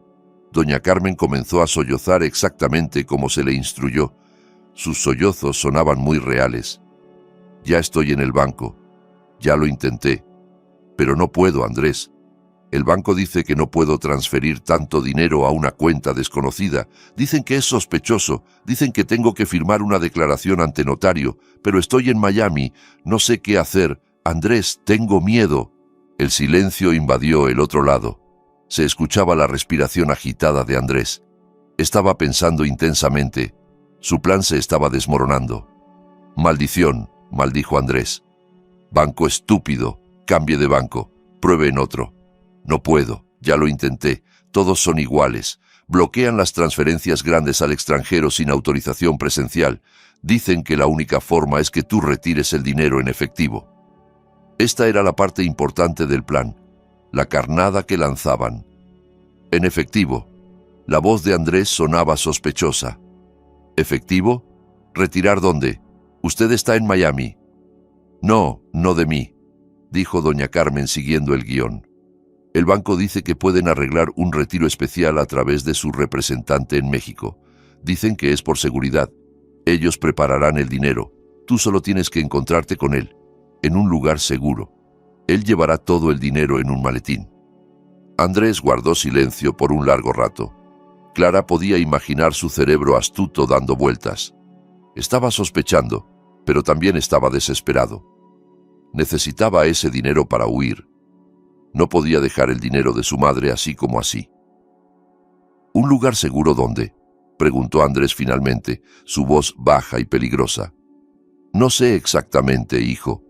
Doña Carmen comenzó a sollozar exactamente como se le instruyó. Sus sollozos sonaban muy reales. Ya estoy en el banco. Ya lo intenté. Pero no puedo, Andrés. El banco dice que no puedo transferir tanto dinero a una cuenta desconocida. Dicen que es sospechoso. Dicen que tengo que firmar una declaración ante notario. Pero estoy en Miami. No sé qué hacer. Andrés, tengo miedo. El silencio invadió el otro lado. Se escuchaba la respiración agitada de Andrés. Estaba pensando intensamente. Su plan se estaba desmoronando. Maldición, maldijo Andrés. Banco estúpido. Cambie de banco. Pruebe en otro. No puedo, ya lo intenté, todos son iguales. Bloquean las transferencias grandes al extranjero sin autorización presencial. Dicen que la única forma es que tú retires el dinero en efectivo. Esta era la parte importante del plan, la carnada que lanzaban. En efectivo, la voz de Andrés sonaba sospechosa. ¿Efectivo? ¿Retirar dónde? Usted está en Miami. No, no de mí, dijo doña Carmen siguiendo el guión. El banco dice que pueden arreglar un retiro especial a través de su representante en México. Dicen que es por seguridad. Ellos prepararán el dinero. Tú solo tienes que encontrarte con él, en un lugar seguro. Él llevará todo el dinero en un maletín. Andrés guardó silencio por un largo rato. Clara podía imaginar su cerebro astuto dando vueltas. Estaba sospechando, pero también estaba desesperado. Necesitaba ese dinero para huir. No podía dejar el dinero de su madre así como así. ¿Un lugar seguro dónde?, preguntó Andrés finalmente, su voz baja y peligrosa. No sé exactamente, hijo.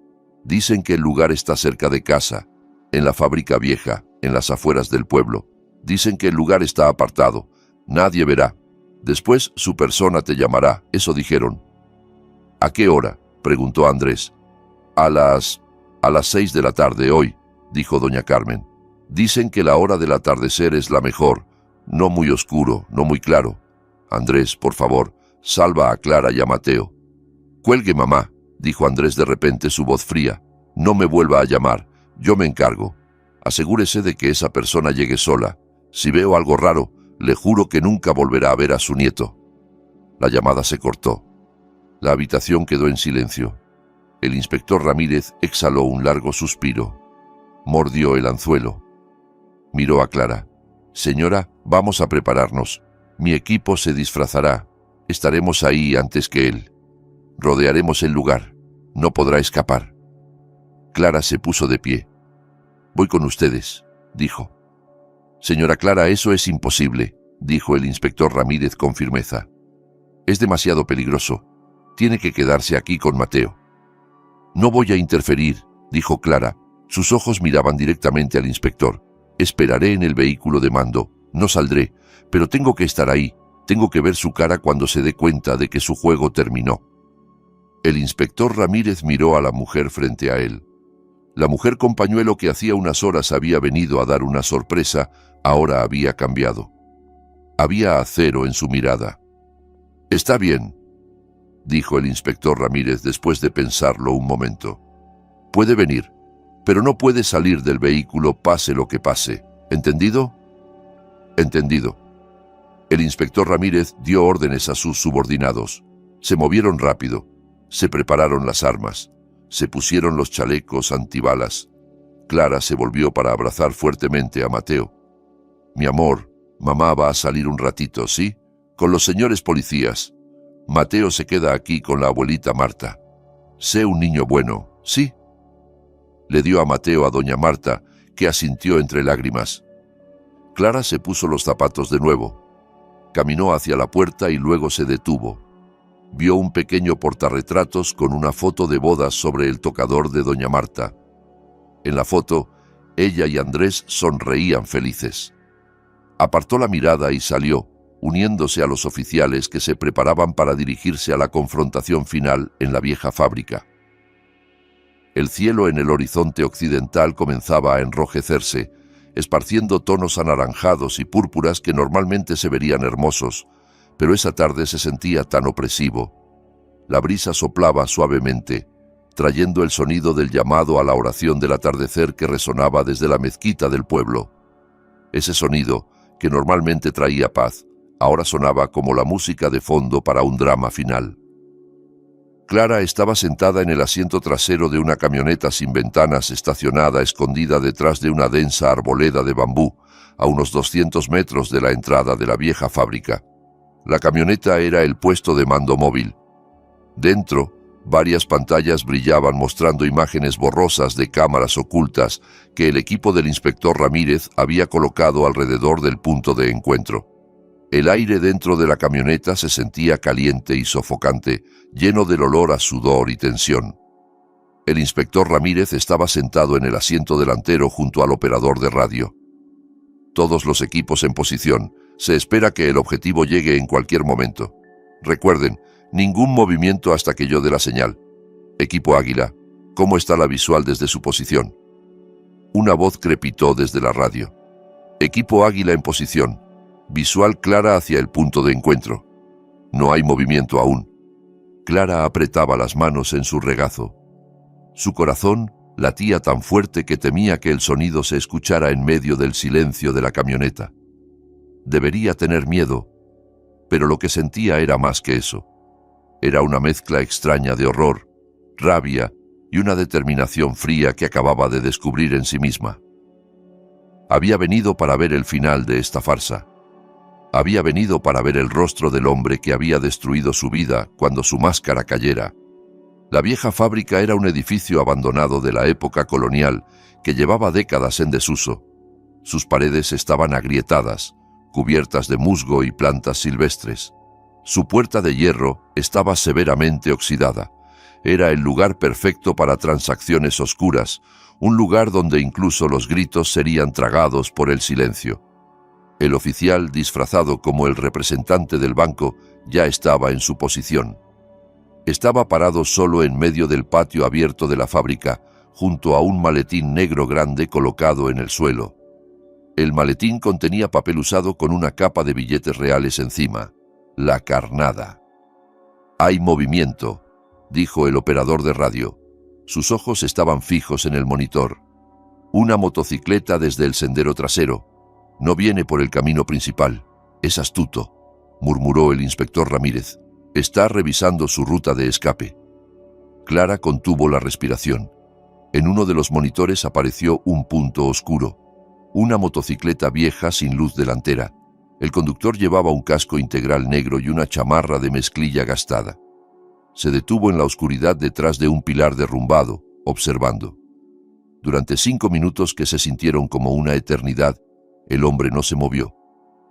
Dicen que el lugar está cerca de casa, en la fábrica vieja, en las afueras del pueblo. Dicen que el lugar está apartado. Nadie verá. Después su persona te llamará, eso dijeron. ¿A qué hora?, preguntó Andrés. A las 6 de la tarde hoy, dijo doña Carmen. Dicen que la hora del atardecer es la mejor, no muy oscuro, no muy claro. Andrés, por favor, salva a Clara y a Mateo. Cuelgue, mamá, dijo Andrés de repente, su voz fría. No me vuelva a llamar, yo me encargo. Asegúrese de que esa persona llegue sola. Si veo algo raro, le juro que nunca volverá a ver a su nieto. La llamada se cortó. La habitación quedó en silencio. El inspector Ramírez exhaló un largo suspiro. Mordió el anzuelo. Miró a Clara. Señora, vamos a prepararnos. Mi equipo se disfrazará. Estaremos ahí antes que él. Rodearemos el lugar. No podrá escapar. Clara se puso de pie. Voy con ustedes, dijo. Señora Clara, eso es imposible, dijo el inspector Ramírez con firmeza. Es demasiado peligroso. Tiene que quedarse aquí con Mateo. No voy a interferir, dijo Clara. Sus ojos miraban directamente al inspector. Esperaré en el vehículo de mando. No saldré, pero tengo que estar ahí. Tengo que ver su cara cuando se dé cuenta de que su juego terminó. El inspector Ramírez miró a la mujer frente a él. La mujer con pañuelo que hacía unas horas había venido a dar una sorpresa, ahora había cambiado. Había acero en su mirada. «Está bien», dijo el inspector Ramírez después de pensarlo un momento. «Puede venir, pero no puede salir del vehículo pase lo que pase. ¿Entendido?» «Entendido». El inspector Ramírez dio órdenes a sus subordinados. Se movieron rápido, se prepararon las armas, se pusieron los chalecos antibalas. Clara se volvió para abrazar fuertemente a Mateo. «Mi amor, mamá va a salir un ratito, ¿sí? Con los señores policías. Mateo se queda aquí con la abuelita Marta. Sé un niño bueno, ¿sí?» Le dio a Mateo a doña Marta, que asintió entre lágrimas. Clara se puso los zapatos de nuevo. Caminó hacia la puerta y luego se detuvo. Vio un pequeño portarretratos con una foto de bodas sobre el tocador de doña Marta. En la foto, ella y Andrés sonreían felices. Apartó la mirada y salió, uniéndose a los oficiales que se preparaban para dirigirse a la confrontación final en la vieja fábrica. El cielo en el horizonte occidental comenzaba a enrojecerse, esparciendo tonos anaranjados y púrpuras que normalmente se verían hermosos, pero esa tarde se sentía tan opresivo. La brisa soplaba suavemente, trayendo el sonido del llamado a la oración del atardecer que resonaba desde la mezquita del pueblo. Ese sonido, que normalmente traía paz, ahora sonaba como la música de fondo para un drama final. Clara estaba sentada en el asiento trasero de una camioneta sin ventanas estacionada escondida detrás de una densa arboleda de bambú, a unos 200 metros de la entrada de la vieja fábrica. La camioneta era el puesto de mando móvil. Dentro, varias pantallas brillaban mostrando imágenes borrosas de cámaras ocultas que el equipo del inspector Ramírez había colocado alrededor del punto de encuentro. El aire dentro de la camioneta se sentía caliente y sofocante, lleno del olor a sudor y tensión. El inspector Ramírez estaba sentado en el asiento delantero junto al operador de radio. Todos los equipos en posición. Se espera que el objetivo llegue en cualquier momento. Recuerden, ningún movimiento hasta que yo dé la señal. Equipo Águila, ¿cómo está la visual desde su posición? Una voz crepitó desde la radio. Equipo Águila en posición. Visual clara hacia el punto de encuentro. No hay movimiento aún. Clara apretaba las manos en su regazo. Su corazón latía tan fuerte que temía que el sonido se escuchara en medio del silencio de la camioneta. Debería tener miedo, pero lo que sentía era más que eso. Era una mezcla extraña de horror, rabia y una determinación fría que acababa de descubrir en sí misma. Había venido para ver el final de esta farsa. Había venido para ver el rostro del hombre que había destruido su vida cuando su máscara cayera. La vieja fábrica era un edificio abandonado de la época colonial que llevaba décadas en desuso. Sus paredes estaban agrietadas, cubiertas de musgo y plantas silvestres. Su puerta de hierro estaba severamente oxidada. Era el lugar perfecto para transacciones oscuras, un lugar donde incluso los gritos serían tragados por el silencio. El oficial, disfrazado como el representante del banco, ya estaba en su posición. Estaba parado solo en medio del patio abierto de la fábrica, junto a un maletín negro grande colocado en el suelo. El maletín contenía papel usado con una capa de billetes reales encima. La carnada. «Hay movimiento», dijo el operador de radio. Sus ojos estaban fijos en el monitor. «Una motocicleta desde el sendero trasero. No viene por el camino principal. Es astuto», murmuró el inspector Ramírez. «Está revisando su ruta de escape». Clara contuvo la respiración. En uno de los monitores apareció un punto oscuro. Una motocicleta vieja sin luz delantera. El conductor llevaba un casco integral negro y una chamarra de mezclilla gastada. Se detuvo en la oscuridad detrás de un pilar derrumbado, observando. Durante 5 minutos que se sintieron como una eternidad, el hombre no se movió.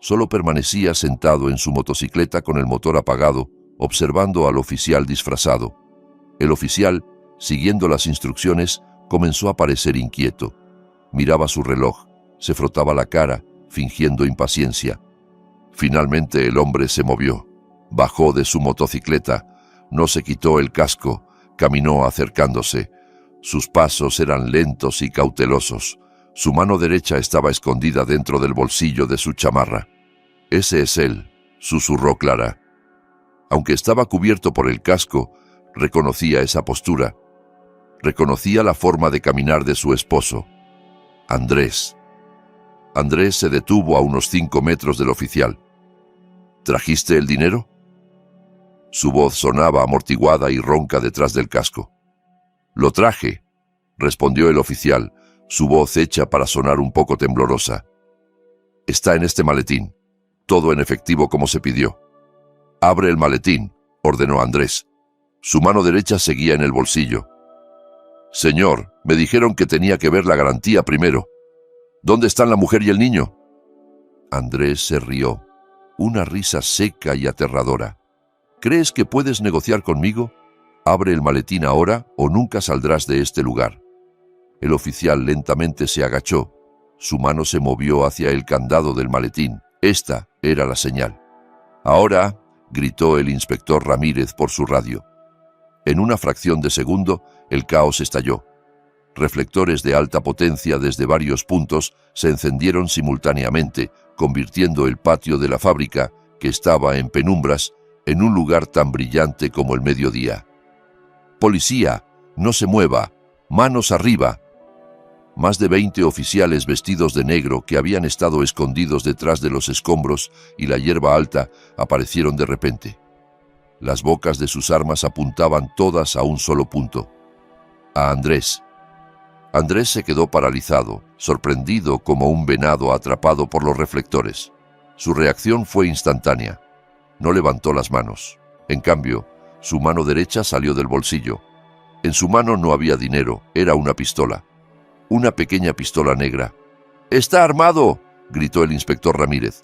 Solo permanecía sentado en su motocicleta con el motor apagado, observando al oficial disfrazado. El oficial, siguiendo las instrucciones, comenzó a parecer inquieto. Miraba su reloj, se frotaba la cara, fingiendo impaciencia. Finalmente el hombre se movió. Bajó de su motocicleta, no se quitó el casco, caminó acercándose. Sus pasos eran lentos y cautelosos. Su mano derecha estaba escondida dentro del bolsillo de su chamarra. «Ese es él», susurró Clara. Aunque estaba cubierto por el casco, reconocía esa postura. Reconocía la forma de caminar de su esposo. Andrés. Andrés se detuvo a unos 5 metros del oficial. ¿Trajiste el dinero? Su voz sonaba amortiguada y ronca detrás del casco. Lo traje, respondió el oficial, su voz hecha para sonar un poco temblorosa. Está en este maletín, todo en efectivo como se pidió. Abre el maletín, ordenó Andrés. Su mano derecha seguía en el bolsillo. Señor, me dijeron que tenía que ver la garantía primero. ¿Dónde están la mujer y el niño? Andrés se rió, una risa seca y aterradora. ¿Crees que puedes negociar conmigo? Abre el maletín ahora o nunca saldrás de este lugar. El oficial lentamente se agachó. Su mano se movió hacia el candado del maletín. Esta era la señal. Ahora, gritó el inspector Ramírez por su radio. En una fracción de segundo, el caos estalló. Reflectores de alta potencia desde varios puntos se encendieron simultáneamente, convirtiendo el patio de la fábrica, que estaba en penumbras, en un lugar tan brillante como el mediodía. «Policía, no se mueva, manos arriba». Más de 20 oficiales vestidos de negro que habían estado escondidos detrás de los escombros y la hierba alta aparecieron de repente. Las bocas de sus armas apuntaban todas a un solo punto: a Andrés. Andrés se quedó paralizado, sorprendido como un venado atrapado por los reflectores. Su reacción fue instantánea. No levantó las manos. En cambio, su mano derecha salió del bolsillo. En su mano no había dinero, era una pistola. Una pequeña pistola negra. «¡Está armado!», gritó el inspector Ramírez.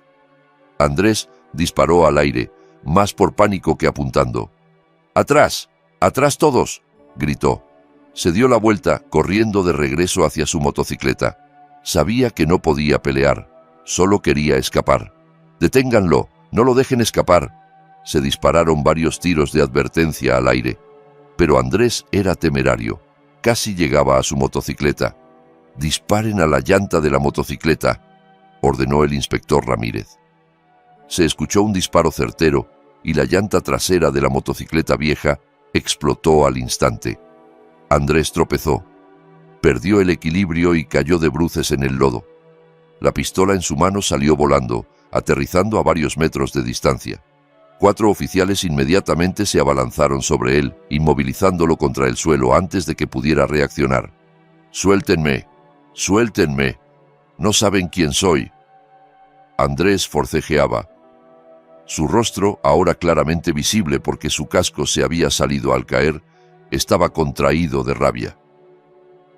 Andrés disparó al aire, más por pánico que apuntando. «¡Atrás! ¡Atrás todos!», gritó. Se dio la vuelta, corriendo de regreso hacia su motocicleta. Sabía que no podía pelear, solo quería escapar. «¡Deténganlo! ¡No lo dejen escapar!». Se dispararon varios tiros de advertencia al aire. Pero Andrés era temerario. Casi llegaba a su motocicleta. «Disparen a la llanta de la motocicleta», ordenó el inspector Ramírez. Se escuchó un disparo certero y la llanta trasera de la motocicleta vieja explotó al instante. Andrés tropezó, perdió el equilibrio y cayó de bruces en el lodo. La pistola en su mano salió volando, aterrizando a varios metros de distancia. 4 oficiales inmediatamente se abalanzaron sobre él, inmovilizándolo contra el suelo antes de que pudiera reaccionar. «¡Suéltenme! ¡Suéltenme! No saben quién soy». Andrés forcejeaba. Su rostro, ahora claramente visible porque su casco se había salido al caer, estaba contraído de rabia.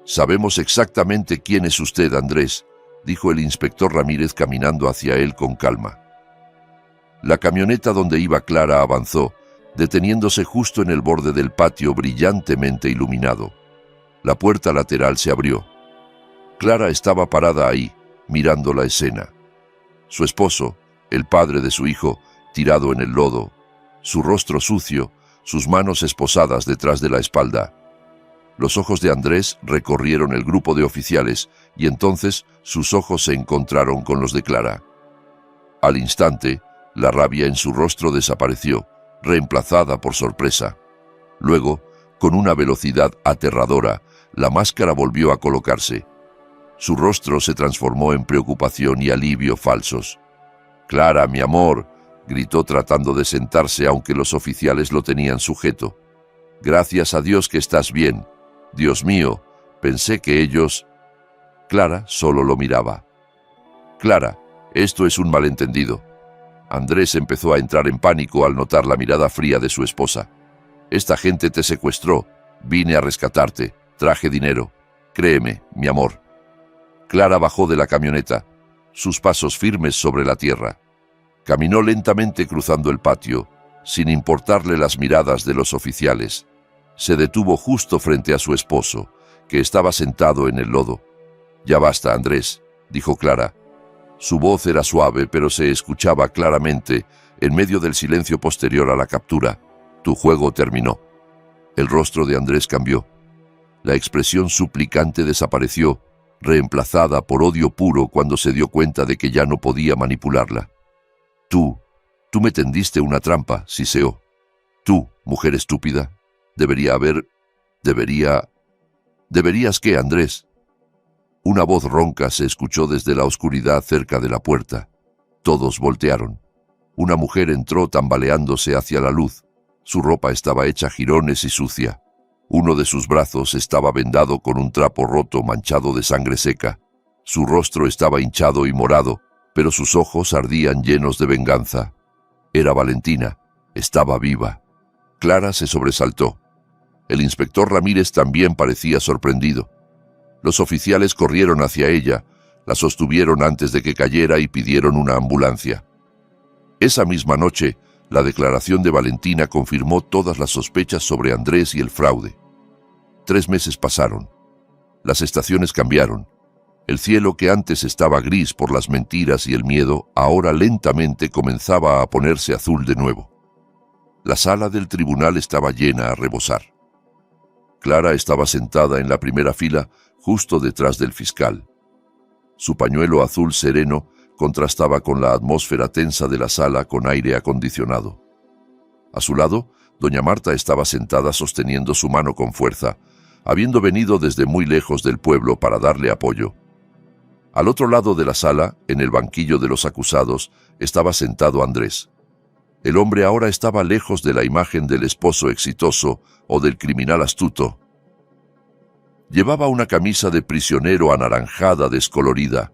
«Sabemos exactamente quién es usted, Andrés», dijo el inspector Ramírez caminando hacia él con calma. La camioneta donde iba Clara avanzó, deteniéndose justo en el borde del patio brillantemente iluminado. La puerta lateral se abrió. Clara estaba parada ahí, mirando la escena. Su esposo, el padre de su hijo, tirado en el lodo, su rostro sucio, sus manos esposadas detrás de la espalda. Los ojos de Andrés recorrieron el grupo de oficiales y entonces sus ojos se encontraron con los de Clara. Al instante, la rabia en su rostro desapareció, reemplazada por sorpresa. Luego, con una velocidad aterradora, la máscara volvió a colocarse. Su rostro se transformó en preocupación y alivio falsos. «Clara, mi amor», gritó tratando de sentarse aunque los oficiales lo tenían sujeto. «Gracias a Dios que estás bien. Dios mío, pensé que ellos...». Clara solo lo miraba. «Clara, esto es un malentendido». Andrés empezó a entrar en pánico al notar la mirada fría de su esposa. «Esta gente te secuestró. Vine a rescatarte. Traje dinero. Créeme, mi amor». Clara bajó de la camioneta, sus pasos firmes sobre la tierra. Caminó lentamente cruzando el patio, sin importarle las miradas de los oficiales. Se detuvo justo frente a su esposo, que estaba sentado en el lodo. «Ya basta, Andrés», dijo Clara. Su voz era suave, pero se escuchaba claramente en medio del silencio posterior a la captura. «Tu juego terminó». El rostro de Andrés cambió. La expresión suplicante desapareció, reemplazada por odio puro cuando se dio cuenta de que ya no podía manipularla. Tú me tendiste una trampa», siseó. «Tú, mujer estúpida, ¿Deberías qué, Andrés?» Una voz ronca se escuchó desde la oscuridad cerca de la puerta. Todos voltearon. Una mujer entró tambaleándose hacia la luz. Su ropa estaba hecha jirones y sucia. Uno de sus brazos estaba vendado con un trapo roto manchado de sangre seca. Su rostro estaba hinchado y morado, pero sus ojos ardían llenos de venganza. Era Valentina. Estaba viva. Clara se sobresaltó. El inspector Ramírez también parecía sorprendido. Los oficiales corrieron hacia ella, la sostuvieron antes de que cayera y pidieron una ambulancia. Esa misma noche, la declaración de Valentina confirmó todas las sospechas sobre Andrés y el fraude. 3 meses pasaron. Las estaciones cambiaron. El cielo, que antes estaba gris por las mentiras y el miedo, ahora lentamente comenzaba a ponerse azul de nuevo. La sala del tribunal estaba llena a rebosar. Clara estaba sentada en la primera fila, justo detrás del fiscal. Su pañuelo azul sereno contrastaba con la atmósfera tensa de la sala con aire acondicionado. A su lado, doña Marta estaba sentada sosteniendo su mano con fuerza, habiendo venido desde muy lejos del pueblo para darle apoyo. Al otro lado de la sala, en el banquillo de los acusados, estaba sentado Andrés. El hombre ahora estaba lejos de la imagen del esposo exitoso o del criminal astuto. Llevaba una camisa de prisionero anaranjada descolorida.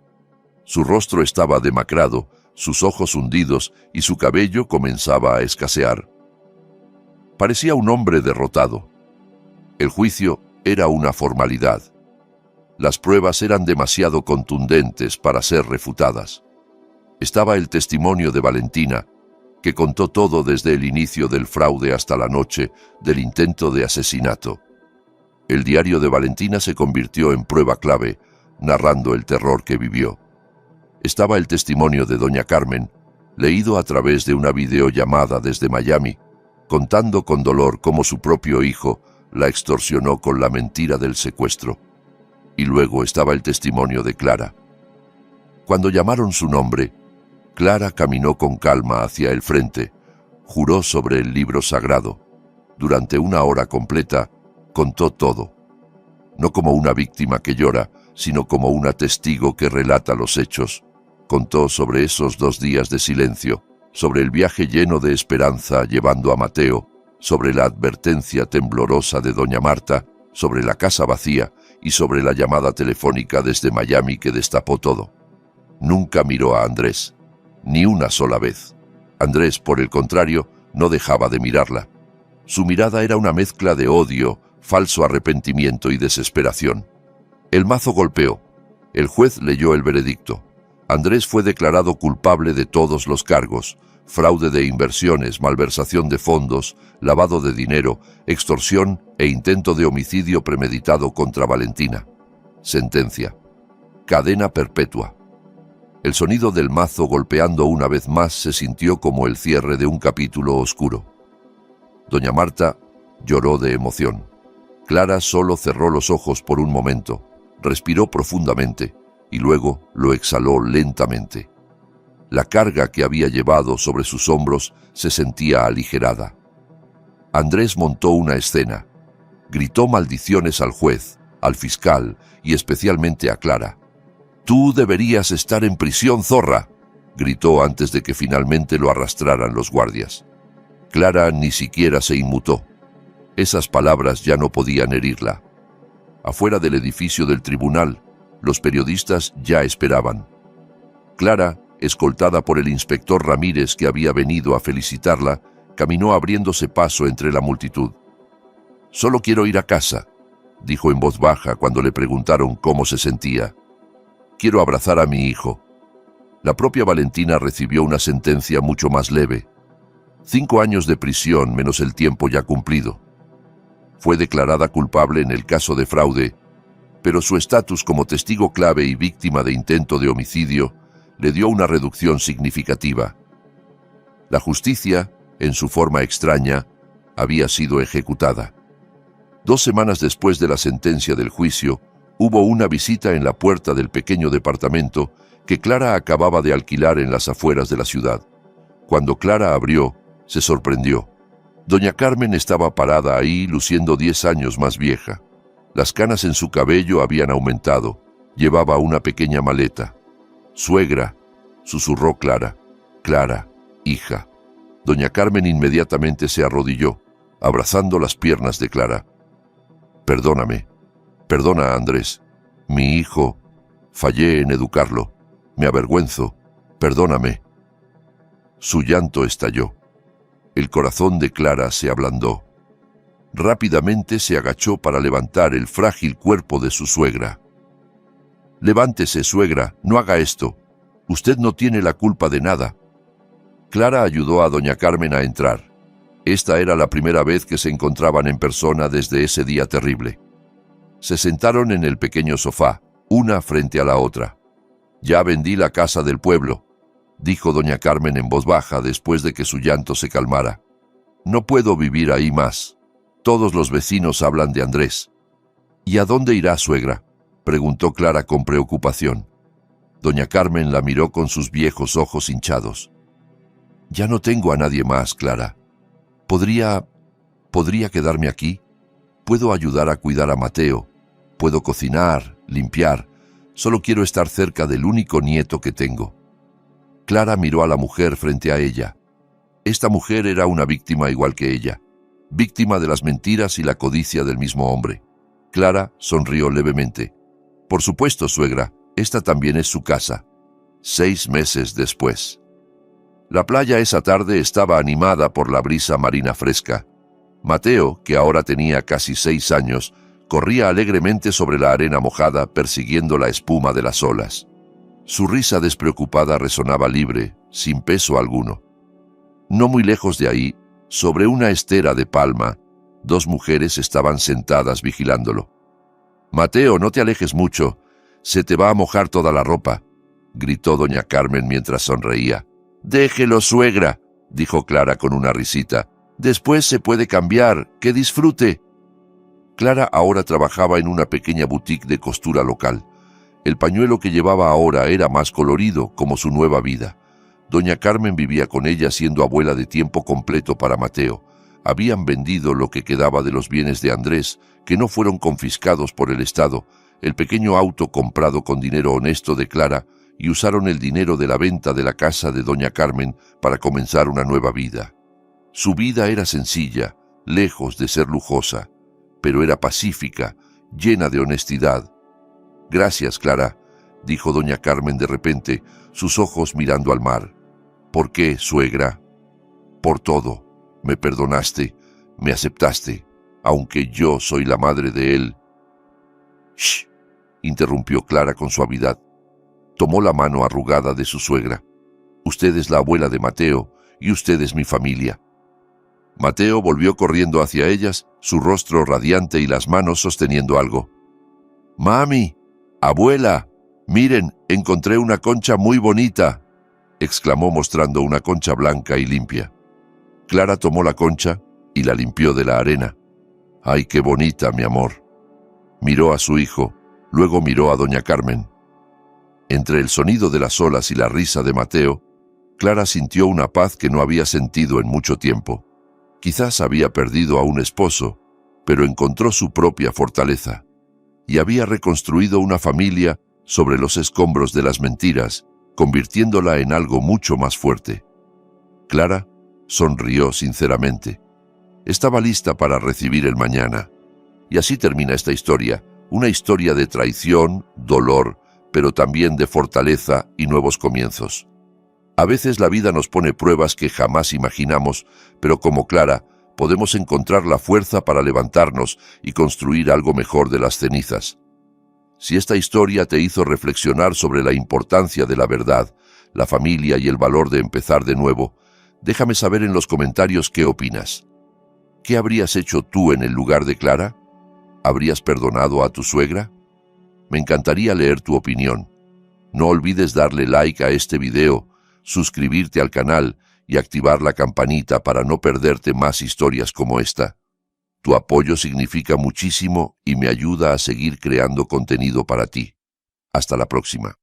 Su rostro estaba demacrado, sus ojos hundidos y su cabello comenzaba a escasear. Parecía un hombre derrotado. El juicio era una formalidad. Las pruebas eran demasiado contundentes para ser refutadas. Estaba el testimonio de Valentina, que contó todo desde el inicio del fraude hasta la noche del intento de asesinato. El diario de Valentina se convirtió en prueba clave, narrando el terror que vivió. Estaba el testimonio de doña Carmen, leído a través de una videollamada desde Miami, contando con dolor cómo su propio hijo la extorsionó con la mentira del secuestro. Y luego estaba el testimonio de Clara. Cuando llamaron su nombre, Clara caminó con calma hacia el frente, juró sobre el libro sagrado. Durante 1 hora completa, contó todo. No como una víctima que llora, sino como una testigo que relata los hechos. Contó sobre esos 2 días de silencio, sobre el viaje lleno de esperanza llevando a Mateo, sobre la advertencia temblorosa de doña Marta, sobre la casa vacía y sobre la llamada telefónica desde Miami que destapó todo. Nunca miró a Andrés, ni una sola vez. Andrés, por el contrario, no dejaba de mirarla. Su mirada era una mezcla de odio, falso arrepentimiento y desesperación. El mazo golpeó. El juez leyó el veredicto. Andrés fue declarado culpable de todos los cargos: fraude de inversiones, malversación de fondos, lavado de dinero, extorsión e intento de homicidio premeditado contra Valentina. Sentencia: cadena perpetua. El sonido del mazo golpeando una vez más se sintió como el cierre de un capítulo oscuro. Doña Marta lloró de emoción. Clara solo cerró los ojos por un momento, respiró profundamente y luego lo exhaló lentamente. La carga que había llevado sobre sus hombros se sentía aligerada. Andrés montó una escena. Gritó maldiciones al juez, al fiscal y especialmente a Clara. «Tú deberías estar en prisión, zorra», gritó antes de que finalmente lo arrastraran los guardias. Clara ni siquiera se inmutó. Esas palabras ya no podían herirla. Afuera del edificio del tribunal, los periodistas ya esperaban. Clara, escoltada por el inspector Ramírez, que había venido a felicitarla, caminó abriéndose paso entre la multitud. «Solo quiero ir a casa», dijo en voz baja cuando le preguntaron cómo se sentía. «Quiero abrazar a mi hijo». La propia Valentina recibió una sentencia mucho más leve. 5 años de prisión menos el tiempo ya cumplido. Fue declarada culpable en el caso de fraude, pero su estatus como testigo clave y víctima de intento de homicidio le dio una reducción significativa. La justicia, en su forma extraña, había sido ejecutada. 2 semanas después de la sentencia del juicio, hubo una visita en la puerta del pequeño departamento que Clara acababa de alquilar en las afueras de la ciudad. Cuando Clara abrió, se sorprendió. Doña Carmen estaba parada ahí, luciendo 10 años más vieja. Las canas en su cabello habían aumentado. Llevaba una pequeña maleta. «Suegra», susurró Clara. «Clara, hija. Doña Carmen inmediatamente se arrodilló, abrazando las piernas de Clara. Perdóname, perdona a Andrés, mi hijo, fallé en educarlo, me avergüenzo, perdóname. Su llanto estalló. El corazón de Clara se ablandó. Rápidamente se agachó para levantar el frágil cuerpo de su suegra. Levántese, suegra, no haga esto. Usted no tiene la culpa de nada. Clara ayudó a doña Carmen a entrar. Esta era la primera vez que se encontraban en persona desde ese día terrible. Se sentaron en el pequeño sofá, una frente a la otra. «Ya vendí la casa del pueblo», dijo doña Carmen en voz baja después de que su llanto se calmara. «No puedo vivir ahí más. Todos los vecinos hablan de Andrés». «¿Y a dónde irá, suegra?», preguntó Clara con preocupación. Doña Carmen la miró con sus viejos ojos hinchados. «Ya no tengo a nadie más, Clara. ¿Podría quedarme aquí? Puedo ayudar a cuidar a Mateo. Puedo cocinar, limpiar. Solo quiero estar cerca del único nieto que tengo». Clara miró a la mujer frente a ella. Esta mujer era una víctima igual que ella, víctima de las mentiras y la codicia del mismo hombre. Clara sonrió levemente. «Por supuesto, suegra, esta también es su casa». 6 meses después. La playa esa tarde estaba animada por la brisa marina fresca. Mateo, que ahora tenía casi 6 años, corría alegremente sobre la arena mojada persiguiendo la espuma de las olas. Su risa despreocupada resonaba libre, sin peso alguno. No muy lejos de ahí, sobre una estera de palma, 2 mujeres estaban sentadas vigilándolo. «Mateo, no te alejes mucho, se te va a mojar toda la ropa», gritó doña Carmen mientras sonreía. «Déjelo, suegra», dijo Clara con una risita. «Después se puede cambiar, que disfrute». Clara ahora trabajaba en una pequeña boutique de costura local. El pañuelo que llevaba ahora era más colorido, como su nueva vida. Doña Carmen vivía con ella siendo abuela de tiempo completo para Mateo. Habían vendido lo que quedaba de los bienes de Andrés, que no fueron confiscados por el Estado, el pequeño auto comprado con dinero honesto de Clara, y usaron el dinero de la venta de la casa de doña Carmen para comenzar una nueva vida. Su vida era sencilla, lejos de ser lujosa, pero era pacífica, llena de honestidad. «Gracias, Clara», dijo doña Carmen de repente, sus ojos mirando al mar. «¿Por qué, suegra?» «Por todo. Me perdonaste, me aceptaste, aunque yo soy la madre de él». «Shh», interrumpió Clara con suavidad. Tomó la mano arrugada de su suegra. «Usted es la abuela de Mateo y usted es mi familia». Mateo volvió corriendo hacia ellas, su rostro radiante y las manos sosteniendo algo. «Mami, abuela, miren, encontré una concha muy bonita», exclamó mostrando una concha blanca y limpia. Clara tomó la concha y la limpió de la arena. «Ay, qué bonita, mi amor». Miró a su hijo, luego miró a doña Carmen. Entre el sonido de las olas y la risa de Mateo, Clara sintió una paz que no había sentido en mucho tiempo. Quizás había perdido a un esposo, pero encontró su propia fortaleza, y había reconstruido una familia sobre los escombros de las mentiras, convirtiéndola en algo mucho más fuerte. Clara sonrió sinceramente. Estaba lista para recibir el mañana. Y así termina esta historia, una historia de traición, dolor, pero también de fortaleza y nuevos comienzos. A veces la vida nos pone pruebas que jamás imaginamos, pero como Clara, podemos encontrar la fuerza para levantarnos y construir algo mejor de las cenizas. Si esta historia te hizo reflexionar sobre la importancia de la verdad, la familia y el valor de empezar de nuevo, déjame saber en los comentarios qué opinas. ¿Qué habrías hecho tú en el lugar de Clara? ¿Habrías perdonado a tu suegra? Me encantaría leer tu opinión. No olvides darle like a este video, suscribirte al canal y activar la campanita para no perderte más historias como esta. Tu apoyo significa muchísimo y me ayuda a seguir creando contenido para ti. Hasta la próxima.